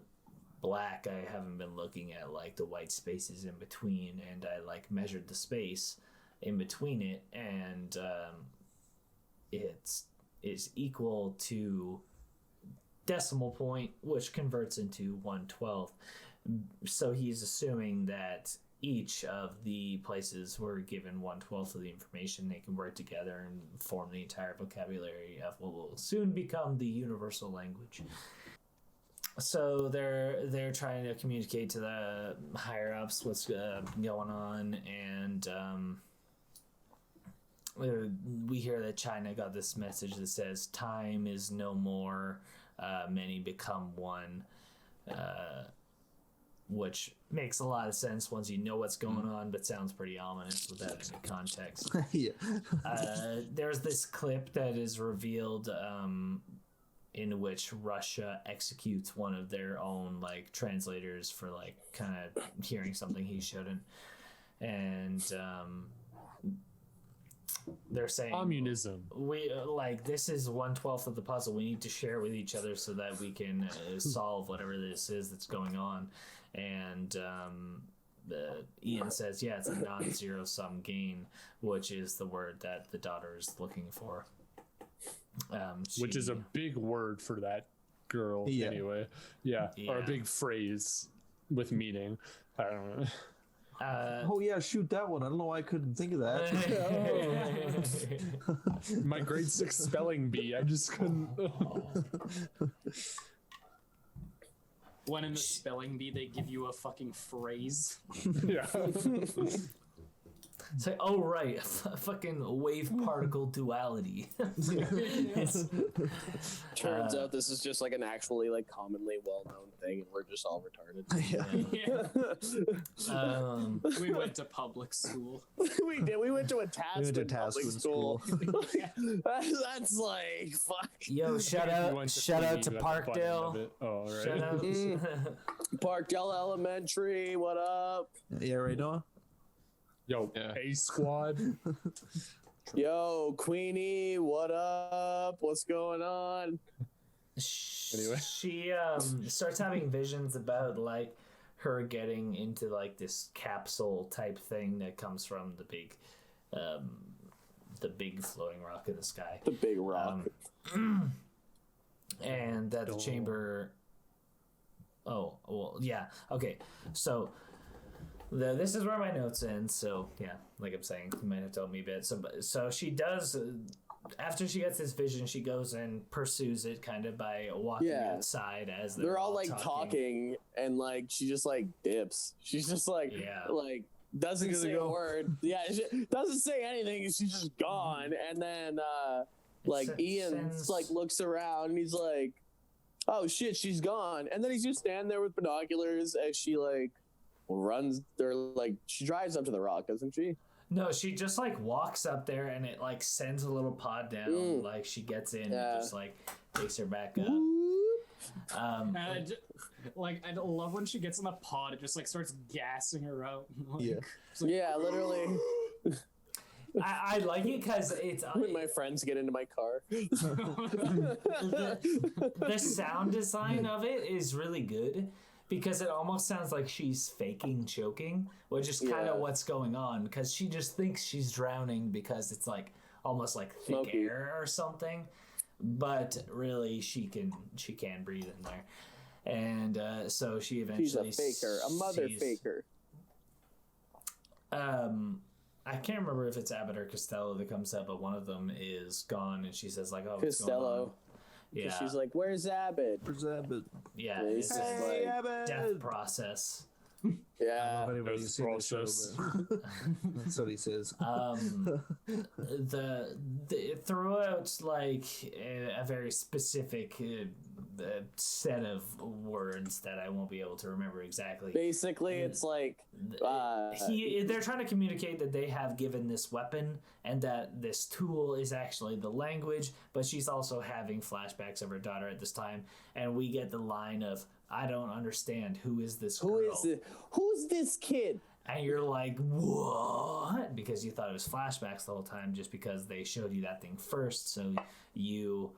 black, I haven't been looking at like the white spaces in between, and I like measured the space in between it, and it's equal to decimal point, which converts into 1/12. So he's assuming that each of the places were given 1/12 of the information. They can work together and form the entire vocabulary of what will soon become the universal language. So they're trying to communicate to the higher ups what's going on, and we hear that China got this message that says time is no more, many become one, which makes a lot of sense once you know what's going on, but sounds pretty ominous without any context. Yeah. There's this clip that is revealed in which Russia executes one of their own like translators for like kind of hearing something he shouldn't, and they're saying communism. We like this is 1/12 of the puzzle. We need to share with each other so that we can solve whatever this is that's going on. And Ian says, yeah, it's a non-zero sum gain, which is the word that the daughter is looking for. Which is a big word for that girl, anyway. Yeah, or a big phrase with meaning. I don't know. Oh yeah, shoot that one. I don't know why I couldn't think of that. My grade 6 spelling bee. I just couldn't. When in the spelling bee, they give you a fucking phrase. Yeah. It's like, oh right, fucking wave particle duality. Turns out this is just like an actually like commonly well-known thing, and we're just all retarded. We went to public school. We did. We went to a Tasman public school. That's like fuck. Yo, shout out to Parkdale. Oh, right. Shout out. Parkdale Elementary. What up? Yeah, right, Noah? Yo, Yeah. A squad. Yo, Queenie. What up? What's going on? Anyway. She starts having visions about like her getting into like this capsule type thing that comes from the big the big floating rock in the sky. The big rock. And that the chamber. Oh, well, yeah. Okay, so this is where my notes end. So yeah, like I'm saying, you might have told me a bit. So she does. After she gets this vision, she goes and pursues it, kind of by walking outside as they're all like talking, and like she just like dips. She's just like like doesn't say a word. Yeah, she doesn't say anything. She's just gone, and then like Ian like looks around and he's like, "Oh shit, she's gone." And then he's just standing there with binoculars as she like runs. They're like she drives up to the rock, doesn't she? No, she just like walks up there and it like sends a little pod down. Like she gets in and just like takes her back up. Like I love when she gets in the pod, it just like starts gassing her out. Like, literally. I like it because it's when my friends get into my car. The sound design of it is really good. Because it almost sounds like she's faking choking, which is kind of what's going on. Because she just thinks she's drowning because it's like almost like thick smoky air or something, but really she can breathe in there, and so she eventually. She's a faker, a mother faker. I can't remember if it's Abbott or Costello that comes up, but one of them is gone, and she says like, "Oh, what's going on?" Yeah, she's like, "Where's Abbott? Where's Abbott?" Yeah, it's just hey, like Abbott! death process. Yeah, anybody's seen the show, but that's what he says. The throughout like a very specific set of words that I won't be able to remember exactly. Basically, it's like they're trying to communicate that they have given this weapon and that this tool is actually the language, but she's also having flashbacks of her daughter at this time, and we get the line of, "I don't understand. Who is this girl? Who's this kid?" And you're like, what? Because you thought it was flashbacks the whole time just because they showed you that thing first. So you,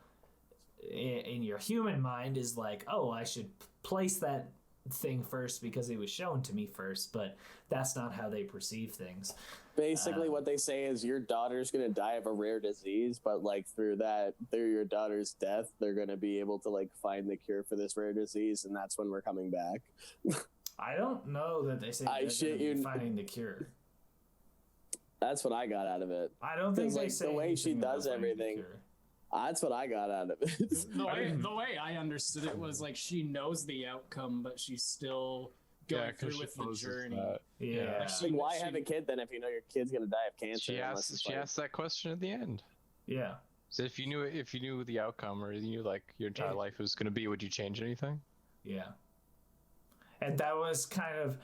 in your human mind, is like, oh, I should place that thing first because it was shown to me first. But that's not how they perceive things. Basically, what they say is your daughter's going to die of a rare disease, but like through your daughter's death, they're going to be able to like find the cure for this rare disease, and that's when we're coming back. I don't know that they say they're finding the cure. That's what I got out of it. I don't think they say the way she does everything. That's what I got out of it. The way I understood it was like she knows the outcome, but she's still going through with the journey. Yeah. Like, why have a kid then if you know your kid's gonna die of cancer? She asked that question at the end. Yeah. So if you knew the outcome, or you knew like your entire life was gonna be, would you change anything? Yeah. And that was kind of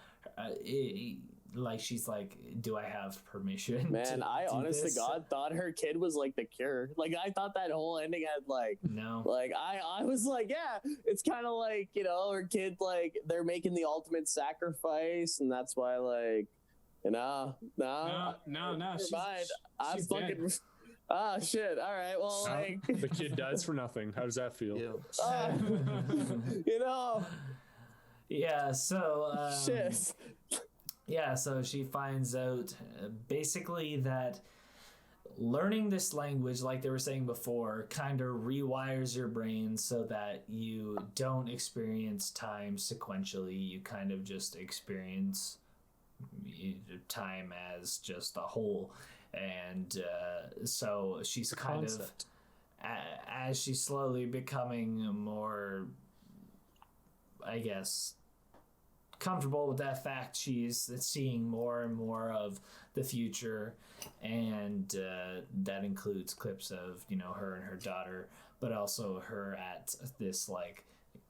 like she's like, do I have permission? Man, I honest to God thought her kid was like the cure. Like I thought that whole ending had like no. Like I was like, yeah, it's kind of like, you know, her kid, like they're making the ultimate sacrifice, and that's why like, you know, no. She's I'm fucking dead. Ah, shit. All right. Well, like the kid dies for nothing. How does that feel? You know. Yeah. So. Shit. Yeah, so she finds out basically that learning this language, like they were saying before, kind of rewires your brain so that you don't experience time sequentially. You kind of just experience time as just a whole. And so she's kind of, as she's slowly becoming more, I guess, comfortable with that fact, she's seeing more and more of the future, and that includes clips of, you know, her and her daughter, but also her at this like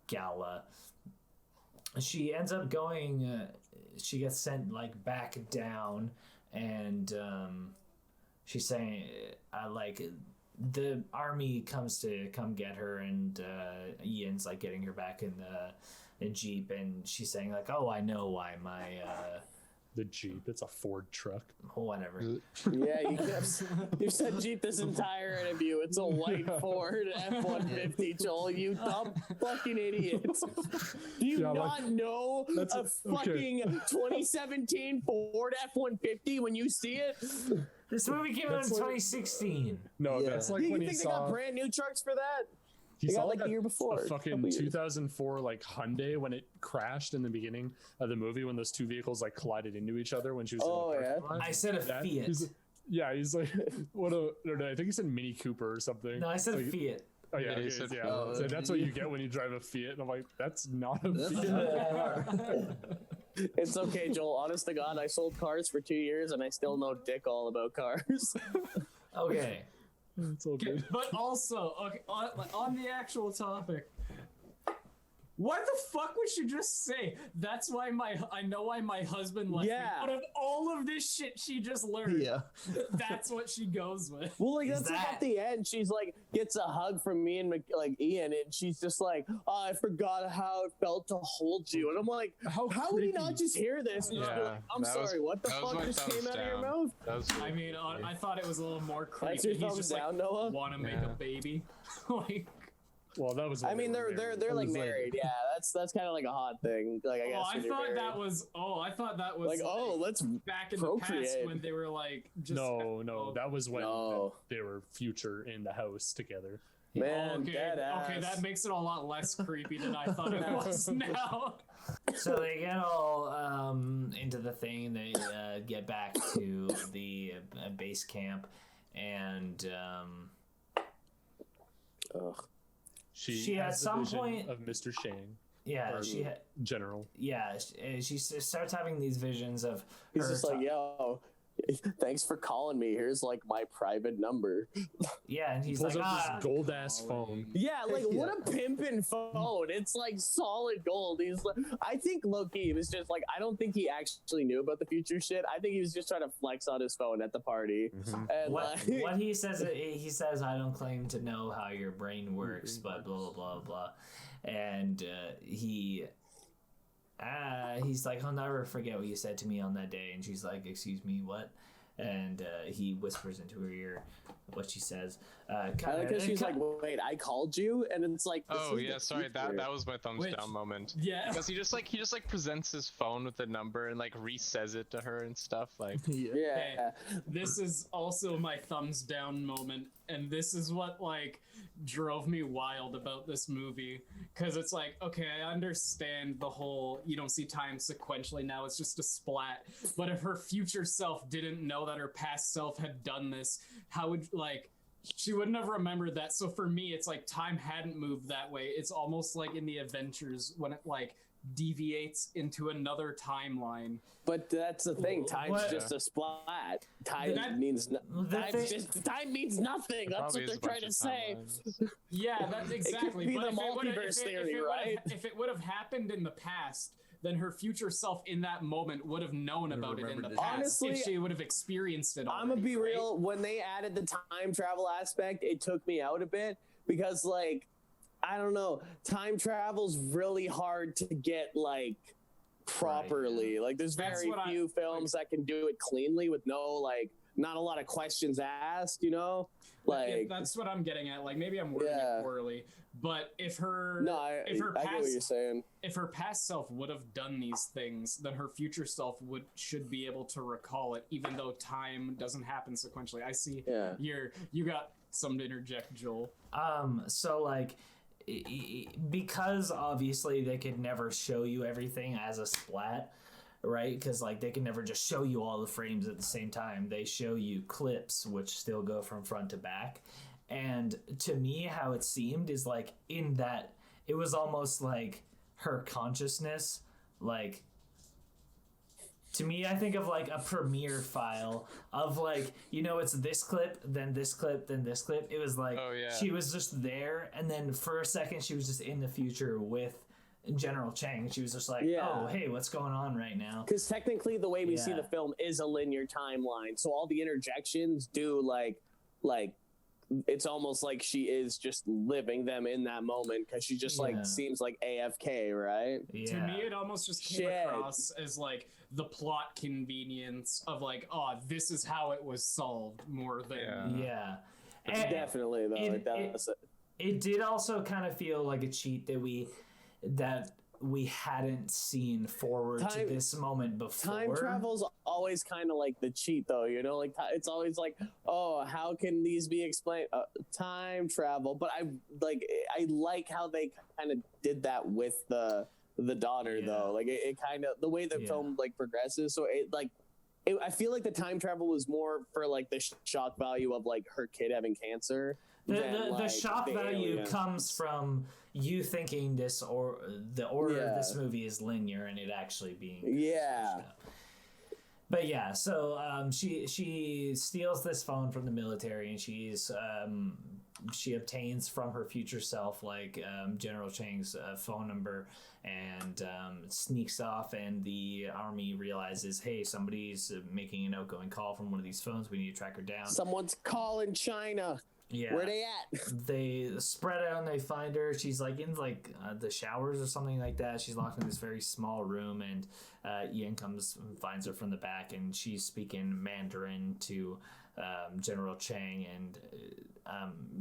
gala. She ends up going, she gets sent like back down, and she's saying like the army comes to come get her, and Ian's like getting her back in the Jeep, and she's saying like, oh, I know why my the Jeep, it's a Ford truck, whatever. Yeah, you said Jeep this entire interview. It's a white Ford F-150, Joel, you dumb fucking idiots. Do you not know a fucking 2017 Ford F-150 when you see it? This movie came out in 2016. No, Yeah. that's like You when he think they got saw brand new trucks for that? he they saw got, like, like the year before, a fucking couple years. 2004 like Hyundai when it crashed in the beginning of the movie when those two vehicles like collided into each other when she was Oh, in the yeah. parking lot. I said a That- Fiat. he's like what a no, I think he said Mini Cooper or something. No, I said Like, Fiat. Oh yeah, Yeah, he okay, said yeah. Fiat. So that's what you get when you drive a Fiat. And I'm like, that's not a That's Fiat. not that hard. It's okay, Joel. Honest to God, I sold cars for 2 years and I still know dick all about cars. Okay. It's all Okay, good. but also, okay, on the actual topic, why the fuck would you just say that's why I know why my husband left me? Yeah. Out of all of this shit she just learned, Yeah. that's what she goes with. Well, like Is that's like that- at the end. She's like gets a hug from me and like Ian, and she's just like, "Oh, I forgot how it felt to hold you." And I'm like, "How would he not creepy. just hear this?" And just be Yeah, like, I'm that was- sorry, what the that was fuck my just thumbs came out of your down. mouth? That was I mean, I thought it was a little more creepy. That's your He's thumbs just down, like, Noah? want to make Yeah. a baby, like. Well, that was. I when mean, they were they're married. they're It like was like- married. Yeah, that's kind of like a hot thing. Like I Oh, guess. I when you're thought married. that was. Oh, I thought that was like, oh, let's back in the past procreate. when they were like just. No, oh, that was when No. they were future in the house together. man, okay, dead ass. okay, that makes it a lot less creepy than I thought it was now. So they get all into the thing. They get back to the base camp, and Ugh. She at has the some vision point- of Mr. Shang, yeah, Or- General. she starts having these visions of He's her just like, yo, thanks for calling me. Here's like my private number. yeah, and he's Pulls like, up this gold ass phone. Yeah, like what a pimpin' phone. It's like solid gold. He's like, I think low-key was just like, I don't think he actually knew about the future shit. I think he was just trying to flex on his phone at the party. And what like, he says, I don't claim to know how your brain works, but blah blah blah blah, and he's like, I'll never forget what you said to me on that day. And she's like, excuse me, what? And he whispers into her ear what she says. I like how she's like, wait, I called you? And it's like, this Oh is yeah, the sorry. future. That was my thumbs Which- down moment. Yeah. Because he just presents his phone with the number and like re-says it to her and stuff. Like Yeah. This is also my thumbs down moment, and this is what like drove me wild about this movie, because it's like, okay, I understand the whole you don't see time sequentially now, it's just a splat, but if her future self didn't know that her past self had done this, how would like she wouldn't have remembered that. So for me, it's like time hadn't moved that way. It's almost like in the Adventures when it like deviates into another timeline. But that's the thing. Time's What? just a splat. Time That- means the time means nothing. That's probably what is they're a bunch trying to of say. timelines. Yeah, that's exactly. be But the if it would've- multiverse if it- theory, if it would've- right? If it would have happened in the past, then her future self in that moment would have known about it in the remembered it. past. Honestly, if she would have experienced it. I'm gonna already, be right? real. When they added the time travel aspect, it took me out a bit because, like, I don't know, time travel's really hard to get like properly. Like, there's That's very what I- few films that can do it cleanly with no like, not a lot of questions asked. You know, Yeah, like, that's what I'm getting at. Like maybe I'm wording Yeah. it poorly, but if her no, I if her get what you're past saying. if her past self would have done these things, then her future self should be able to recall it, even though time doesn't happen sequentially. I see. Yeah. You got some to interject, Joel. So like because obviously they could never show you everything as a splat, right? Because like they can never just show you all the frames at the same time. They show you clips which still go from front to back. And to me, how it seemed is like in that it was almost like her consciousness, like, to me, I think of like a Premiere file of like, you know, it's this clip, then this clip, then this clip. It was like, Oh, yeah. she was just there, and then for a second she was just in the future with General Chang. She was just like, Yeah. oh, hey, what's going on right now? Because technically, the way we see Yeah. the film is a linear timeline, so all the interjections do like it's almost like she is just living them in that moment because she just Yeah. like seems like AFK, right? Yeah. To me, it almost just came Shit. across as like the plot convenience of like, oh, this is how it was solved, more than Yeah. Yeah. And Definitely, though. it It does. it did also kind of feel like a cheat that we hadn't seen forward to this moment before. Time travel's always kind of like the cheat, though, you know, like it's always like, oh, how can these be explained? Time travel. But I like how they kind of did that with the daughter, though. Like it kind of, the way the film like progresses, so I feel like the time travel was more for like the shock value of like her kid having cancer. The shock value comes from you thinking the order of this movie is linear and it actually being switched up. But yeah, so she steals this phone from the military, and she obtains from her future self like General Chang's phone number, and sneaks off, and the army realizes, hey, somebody's making an outgoing call from one of these phones. We need to track her down. Someone's calling China. Yeah. Where they at? They spread out and they find her. She's like in like the showers or something like that. She's locked in this very small room, and Ian comes and finds her from the back, and she's speaking Mandarin to General Chang, and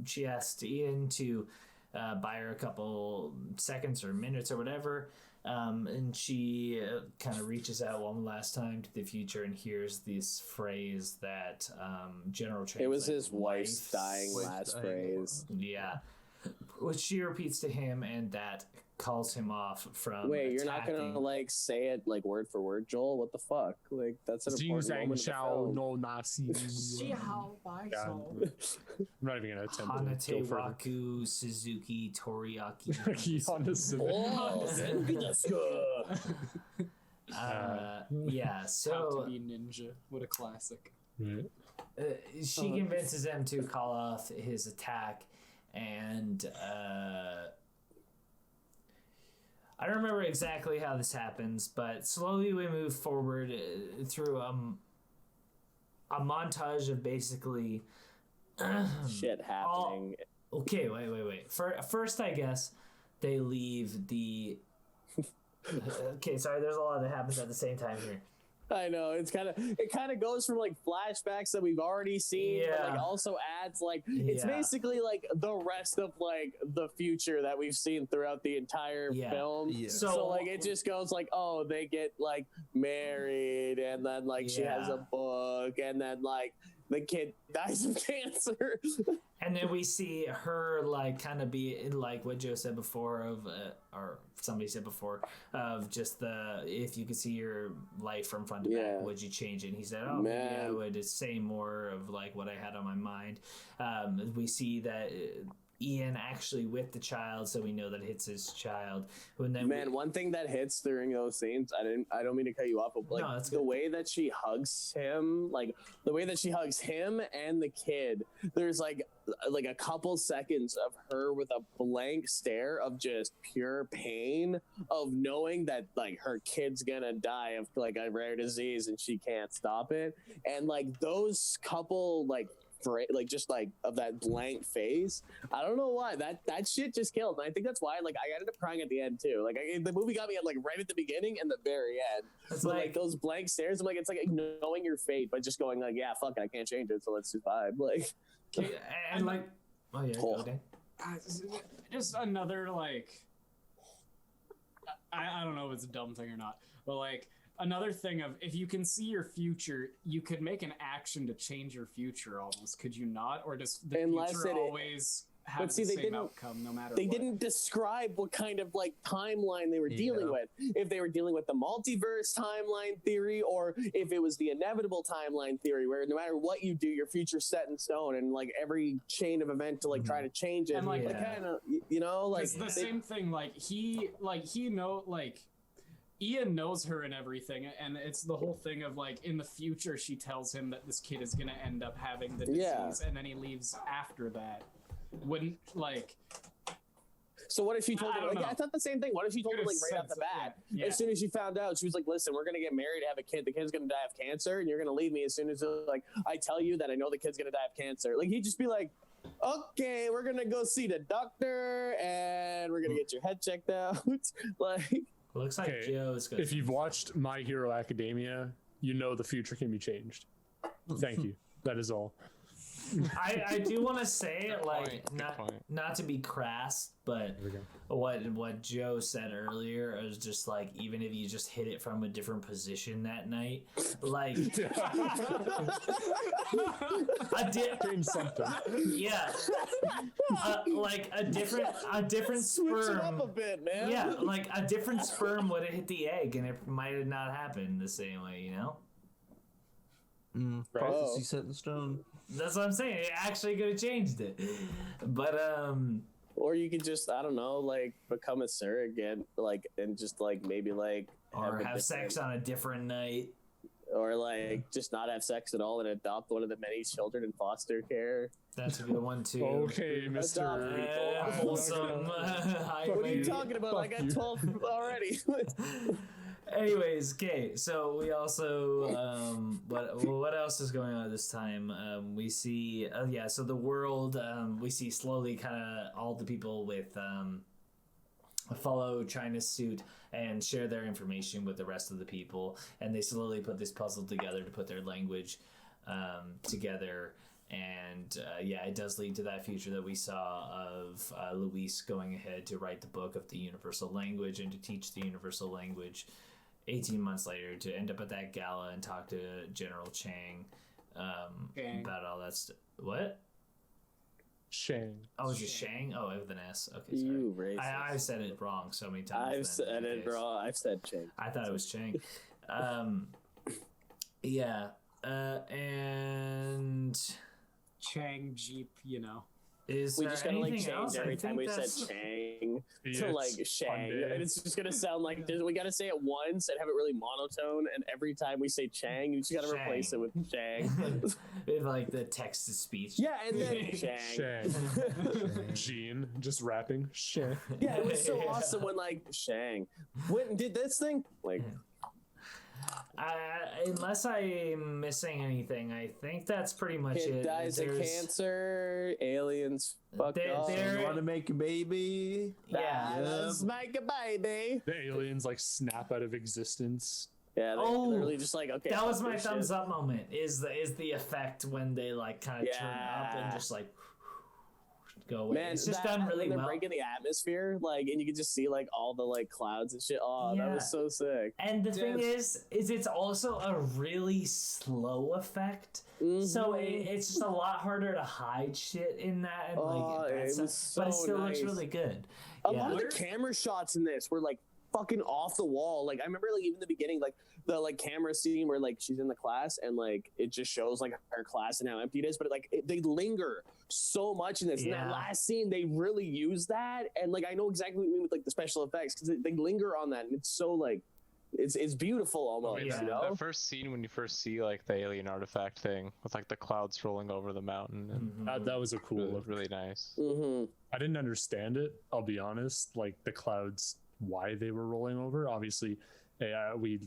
she asks Ian to buy her a couple seconds or minutes or whatever. And she kind of reaches out one last time to the future and hears this phrase that General Chang. It was his wife's dying last phrase. Yeah, which she repeats to him, and that calls him off from. Wait, you're not gonna like say it like word for word, Joel? What the fuck? Like that's an important moment in the film. No Nazi. I'm not even gonna attempt to go further. Waku Suzuki Toriaki. Yeah, so How to Be Ninja. What a classic. She convinces him to call off his attack, and I don't remember exactly how this happens, but slowly we move forward through a montage of basically shit happening. Okay, wait. First, I guess they leave the. Okay, sorry. There's a lot that happens at the same time here. I know it kind of goes from like flashbacks that we've already seen, but like also adds like it's basically like the rest of like the future that we've seen throughout the entire film. Yeah. So like it just goes like, oh, they get like married, and then like she has a book, and then like the kid dies of cancer. And then we see her like kind of be like what Joe said before of or somebody said before of just if you could see your life from front to back, would you change it? And he said, oh, maybe I would say more of like what I had on my mind. We see that Ian actually with the child, so we know that it hits his child. One thing that hits during those scenes, I don't mean to cut you off, but like the way that she hugs him, like the way that she hugs him and the kid, there's like a couple seconds of her with a blank stare of just pure pain of knowing that like her kid's gonna die of like a rare disease and she can't stop it, and like those couple like just like of that blank face, I don't know why that shit just killed, and I think that's why like I ended up crying at the end too. Like the movie got me at like right at the beginning and the very end. It's like those blank stares. I'm like, it's like knowing your fate, but just going like, yeah, fuck it, I can't change it, so let's survive. Like, and like, oh yeah, okay. Just another like, I don't know if it's a dumb thing or not, but like. Another thing of if you can see your future, you could make an action to change your future almost, could you not? Or does the future always have the same outcome no matter what? They didn't describe what kind of like timeline they were dealing with. If they were dealing with the multiverse timeline theory, or if it was the inevitable timeline theory where no matter what you do, your future's set in stone, and like every chain of event to like try to change it. And like kind of, you know, like it's the same thing. Ian knows her and everything, and it's the whole thing of like in the future she tells him that this kid is gonna end up having the disease, and then he leaves after that. Wouldn't like. So what if she told him? Like, I thought the same thing. What if she told him like right off the bat? Yeah. As soon as she found out, she was like, "Listen, we're gonna get married, have a kid. The kid's gonna die of cancer, and you're gonna leave me as soon as like I tell you that I know the kid's gonna die of cancer." Like he'd just be like, "Okay, we're gonna go see the doctor, and we're gonna get your head checked out." Like. Looks like Joe's good. If you've watched My Hero Academia, you know the future can be changed. Thank you. That is all. I do want to say, Good like, point, good point. not to be crass, but what Joe said earlier is just like, even if you just hit it from a different position that night, like, Change something. yeah, like a different Switch it up a sperm. bit, man. Yeah, like a different sperm would have hit the egg, and it might have not happened the same way, you know. Prophecy set in stone. That's what I'm saying. It actually could have changed it, but Or you could just, I don't know, like become a surrogate, like, and just like maybe like or a have sex on a different night. or like just not have sex at all and adopt one of the many children in foster care. That's a good one too. Okay, Mr. Wholesome. What are you talking about? I got 12 already. Anyways, okay. So we also what else is going on this time? We see so the world we see slowly kind of all the people with follow China's suit and share their information with the rest of the people, and they slowly put this puzzle together to put their language together. And it does lead to that future that we saw of Luis going ahead to write the book of the universal language and to teach the universal language 18 months later, to end up at that gala and talk to General Chang about all that stuff. What? Shang. Oh, is it Shang? Oh, with an S. Okay, sorry. You racist. I've said it wrong so many times. I've then, said it okay. wrong. I've said Chang. I thought it was Chang. And Chang Jeep, you know. is We there just gotta like anything change else? every I time think we said that's- Chang Yeah, to like it's Shang, Hyundai. and it's just gonna sound like we gotta say it once and have it really monotone. And every time we say Chang, you just gotta replace it with Shang. with like the text to speech. Yeah, and then Shang. Shang. Gene just rapping. Shang. Yeah, it was so awesome when like Shang went and did this thing. Like, Unless I'm missing anything, I think that's pretty much kid it. dies of There's- cancer. Aliens fucked up. There- You want to make a baby? Yeah. Let's make a baby. The aliens like snap out of existence. Yeah, they Oh, literally just like okay. That was fuck my this thumbs shit. up moment. Is the effect when they like kind of turn up and Yeah. just like go away. Man, it's just that- done really when they're well. breaking the atmosphere, like, and you can just see like all the like clouds and shit. Oh, Yeah. that was so sick. And the thing Dude. is it's also a really slow effect. So it's just a lot harder to hide shit in that. And, Oh, like, it that's was but it so still looks nice. really good. A lot of Yeah. the camera shots in this were like fucking off the wall. Like I remember like even the beginning, like the like camera scene where like she's in the class and like it just shows like her class and how empty it is, but like they linger so much in this. In Yeah. that last scene, they really use that, and like I know exactly what you mean with like the special effects because they linger on that, and it's so like it's beautiful almost. Yeah. You know? The first scene when you first see like the alien artifact thing with like the clouds rolling over the mountain, and Mhm. That was a cool really, look. really nice. Mm-hmm. I didn't understand it. I'll be honest. Like the clouds, why they were rolling over. Obviously, we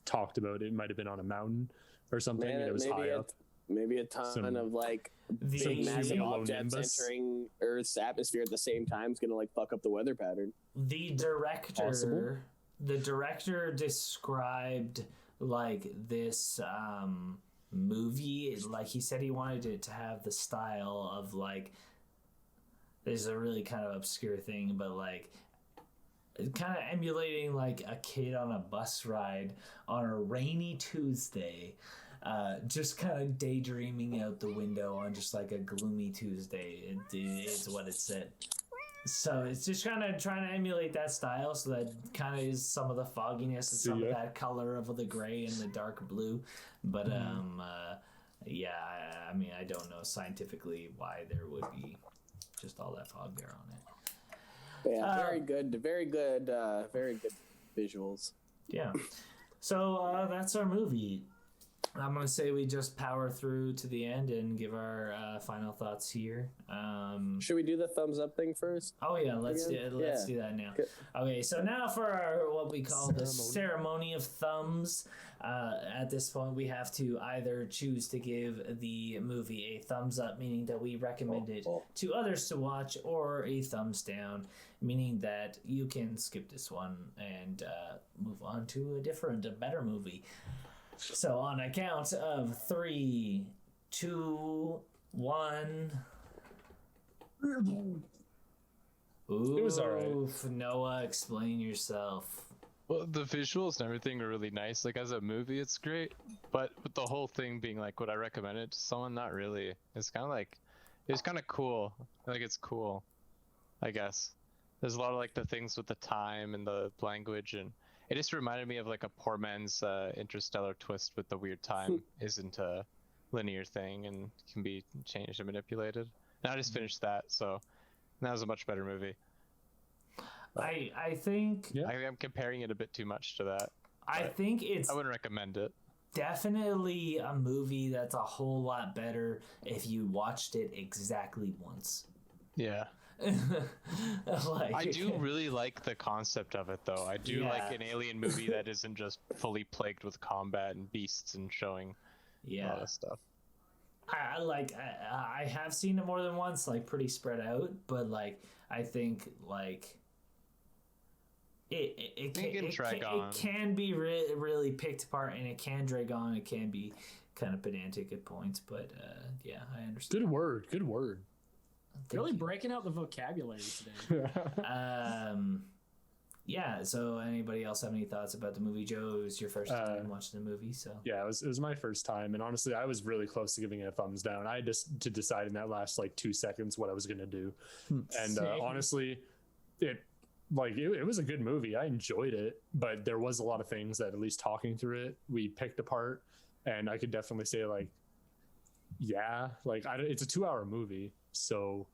talked about it. Might have been on a mountain or something. Man, and it was high up. maybe a ton Some- of like The big massive low objects nimbus. entering Earth's atmosphere at the same time is gonna like fuck up the weather pattern. The director Possible. the director described like this movie, like he said he wanted it to have the style of like, this is a really kind of obscure thing, but like kind of emulating like a kid on a bus ride on a rainy Tuesday, just kind of daydreaming out the window on just like a gloomy Tuesday. It's what it said. So it's just kind of trying to emulate that style, so that kind of is some of the fogginess and some of Yeah. that color of the gray and the dark blue. But yeah, I mean, I don't know scientifically why there would be just all that fog there on it. But yeah, Uh, very good visuals. Yeah. So that's our movie. I'm gonna say we just power through to the end and give our final thoughts here. Should we do the thumbs up thing first? Oh yeah, let's Again? do that now. Good. Okay, so now for our what we call the ceremony of thumbs. At this point, we have to either choose to give the movie a thumbs up, meaning that we recommend it to others to watch, or a thumbs down, meaning that you can skip this one and move on to a better movie. So on a count of 3, 2, 1. Ooh, It was alright. Noah, explain yourself. Well, the visuals and everything are really nice. Like as a movie, it's great. But with the whole thing being like, would I recommend it to someone? Not really. It's kind of like, it's kind of cool. Like it's cool, I guess. There's a lot of like the things with the time and the language, and it just reminded me of like a poor man's Interstellar twist with the weird time isn't a linear thing and can be changed and manipulated. And I just finished that, so that was a much better movie. I think Yeah. I'm comparing it a bit too much to that. I think it's I wouldn't recommend it. definitely a movie that's a whole lot better if you watched it exactly once. Yeah. Like, I do really like the concept of it, though. I do like an alien movie that isn't just fully plagued with combat and beasts and showing a lot of stuff. I have seen it more than once, like pretty spread out, but like I think like it can be really picked apart, and it can drag on. It can be kind of pedantic at points, but yeah, I understand. Good word. Really breaking out the vocabulary today. Yeah, so anybody else have any thoughts about the movie? Joe, it was your first time watching the movie, so Yeah, it was my first time, and honestly, I was really close to giving it a thumbs down. I had to decide in that last like 2 seconds what I was gonna do, and honestly, it was a good movie. I enjoyed it, but there was a lot of things that, at least talking through it, we picked apart, and I could definitely say like, yeah, like it's a 2-hour movie, so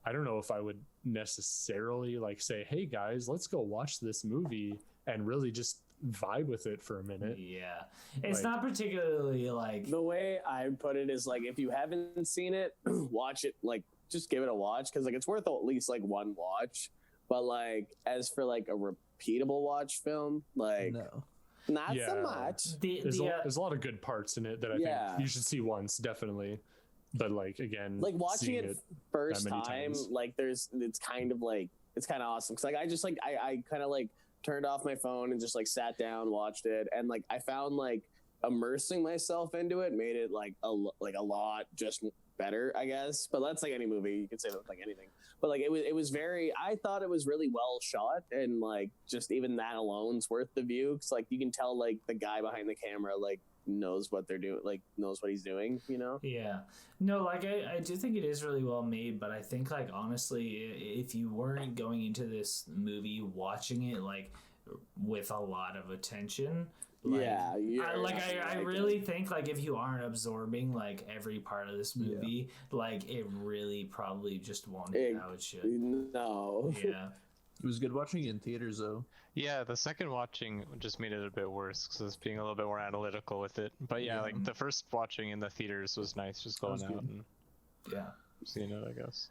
I don't know if I would necessarily like say, hey guys, let's go watch this movie and really just vibe with it for a minute. yeah, it's Like- not particularly like The way I put it is like, if you haven't seen it, watch it. Like, just give it a watch, because like it's worth at least like one watch. But like, as for like a repeatable watch film, like No. not Yeah. so much. There's a lot of good parts in it that I Yeah. think you should see once, definitely. But like, again, Like watching seeing it first that many time, times. like it's kind of awesome. Cause like I just like I kind of like turned off my phone and just like sat down, watched it, and like I found like immersing myself into it made it like a lot just better, I guess. But that's like any movie, you can say that with like anything. But like it was very, I thought it was really well shot, and like just even that alone's worth the view, because like you can tell like the guy behind the camera like knows what they're doing, like knows what he's doing, you know. Yeah, no, like I do think it is really well made, but I think like honestly, if you weren't going into this movie watching it like with a lot of attention, like, Yeah, I really think like if you aren't absorbing like every part of this movie, like it really probably just won't hit how it should. No. Yeah. It was good watching it in theaters though. Yeah, the second watching just made it a bit worse because it's being a little bit more analytical with it. But yeah, like the first watching in the theaters was nice, just going was out good. and Yeah. seeing it, I guess.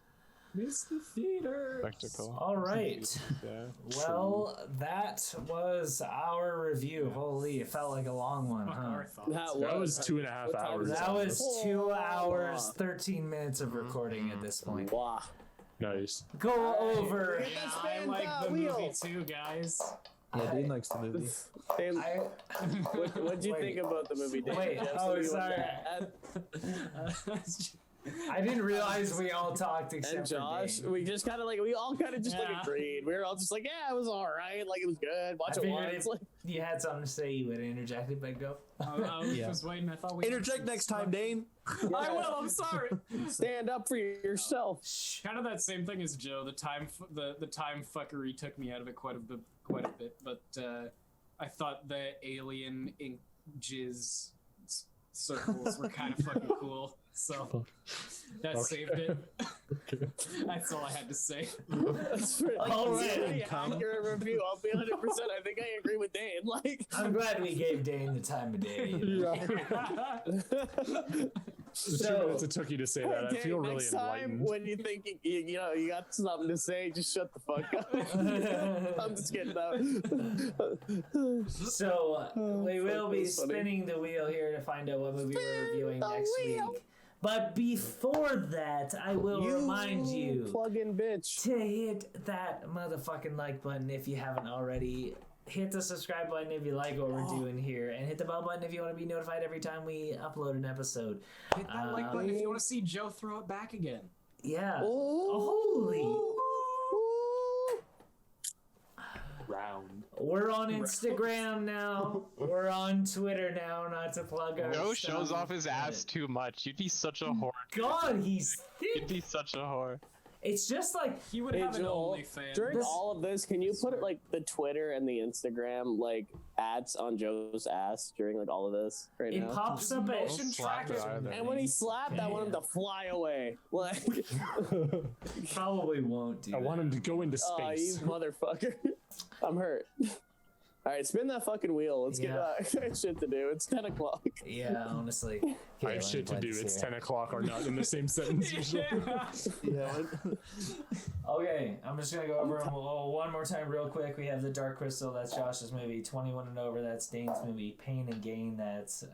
Miss the theater. Spectacle. All right. Yeah. Well, that was our review. Holy, it felt like a long one, huh? Our thoughts. That was 2.5 What time hours. is That was 2 Oh. hours, 13 minutes of recording at this point. Wow. Nice. Go over. Get Yeah, that I span like top the wheel. movie too, guys. Yeah, Dayne likes the movie. Dayne, I, what'd you Wait. think about the movie? Dayne? Wait, Did you have oh, something you wanted sorry. to add? I didn't realize we all talked except And Josh, for Dayne. we just kind of like, we all kind of just like Yeah. agreed. We were all just like, yeah, it was all right. Like, it was good. Watch I it figured once. if Like, you had something to say, you would have interjected, but go. I was Yeah. just waiting. I thought we Interject next time, Dayne. I will. I'm sorry. stand up for yourself. Kind of that same thing as Joe. The time fuckery took me out of it quite a bit. But I thought the alien ink jizz circles were kind of fucking cool. So that saved it. That's all I had to say. That's pretty, All that's a right. pretty accurate review. I'll be 100%. I think I agree with Dane. Like, I'm glad we gave Dane the time of day. The 2 minutes it took you to say that, I Dane, feel really next time enlightened. when you think you know you got something to say, just shut the fuck up. I'm just kidding. So we will be That's funny. spinning the wheel here to find out what movie we're reviewing the next wheel. week. But before that, I will remind you plug-in bitch. to hit that motherfucking like button if you haven't already. hit the subscribe button if you like what we're doing here, and hit the bell button if you want to be notified every time we upload an episode. Hit that like button if you want to see Joe throw it back again. Yeah. Ooh. Holy. Round. We're on Instagram now. We're on Twitter now, not to plug our Joe stuff. shows off his ass too much. You'd be such a whore. God, he's You'd thick. be such a whore. It's just like He would Hey, have an Joel, OnlyFans. during all of this, can you put like the Twitter and the Instagram like ads on Joe's ass during like all of this right it now? pops up at motion Slap it either. And when he slapped, I want him to fly away. Like, probably won't do I that. want him to go into oh, you space. motherfucker! I'm hurt. All right, spin that fucking wheel. Let's get shit to do. It's 10 o'clock. Yeah, honestly. I Okay, let have me shit to play do. this It's here. 10 o'clock or not in the same sentence usually. Yeah. Okay, I'm just gonna go over them one more time real quick. We have The Dark Crystal, that's Josh's movie. 21 and Over, that's Dayne's movie. Pain and Gain, that's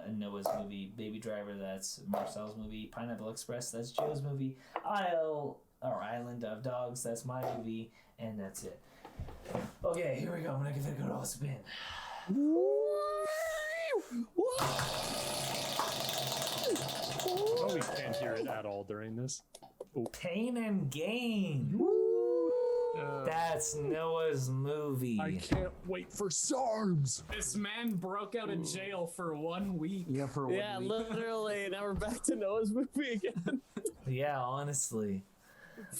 Noah's movie. Baby Driver, that's Marcel's movie. Pineapple Express, that's Joe's movie. Island of Dogs, that's my movie, and that's it. Okay, here we go. I'm gonna give it a good old spin. Oh, we can't hear it at all during this. Pain and Gain. That's Noah's movie. I can't wait for SARMs. This man broke out of jail for 1 week. Yeah, for Yeah, literally. Now we're back to Noah's movie again. Yeah, honestly.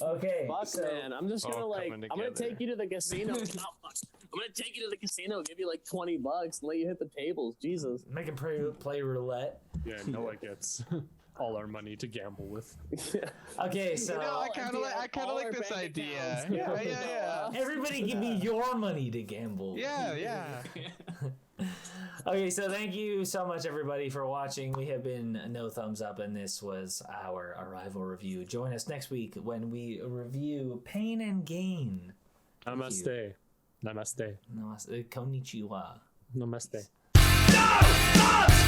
Okay, Fuck, so man. I'm just gonna All like, coming I'm gonna together. take you to the casino. No, fuck. I'm gonna take you to the casino, give you like $20 and let you hit the tables. Jesus. make him play roulette. Yeah, Noah gets all our money to gamble with. Okay, so You know, I kind empty of out like all our this bank idea. accounts. Yeah. everybody give me your money to gamble. Yeah. Okay, so thank you so much, everybody, for watching. We have been No Thumbs Up, and this was our Arrival review. Join us next week when we review Pain and Gain. Namaste. Namaste. Konnichiwa. Namaste. No Thumbs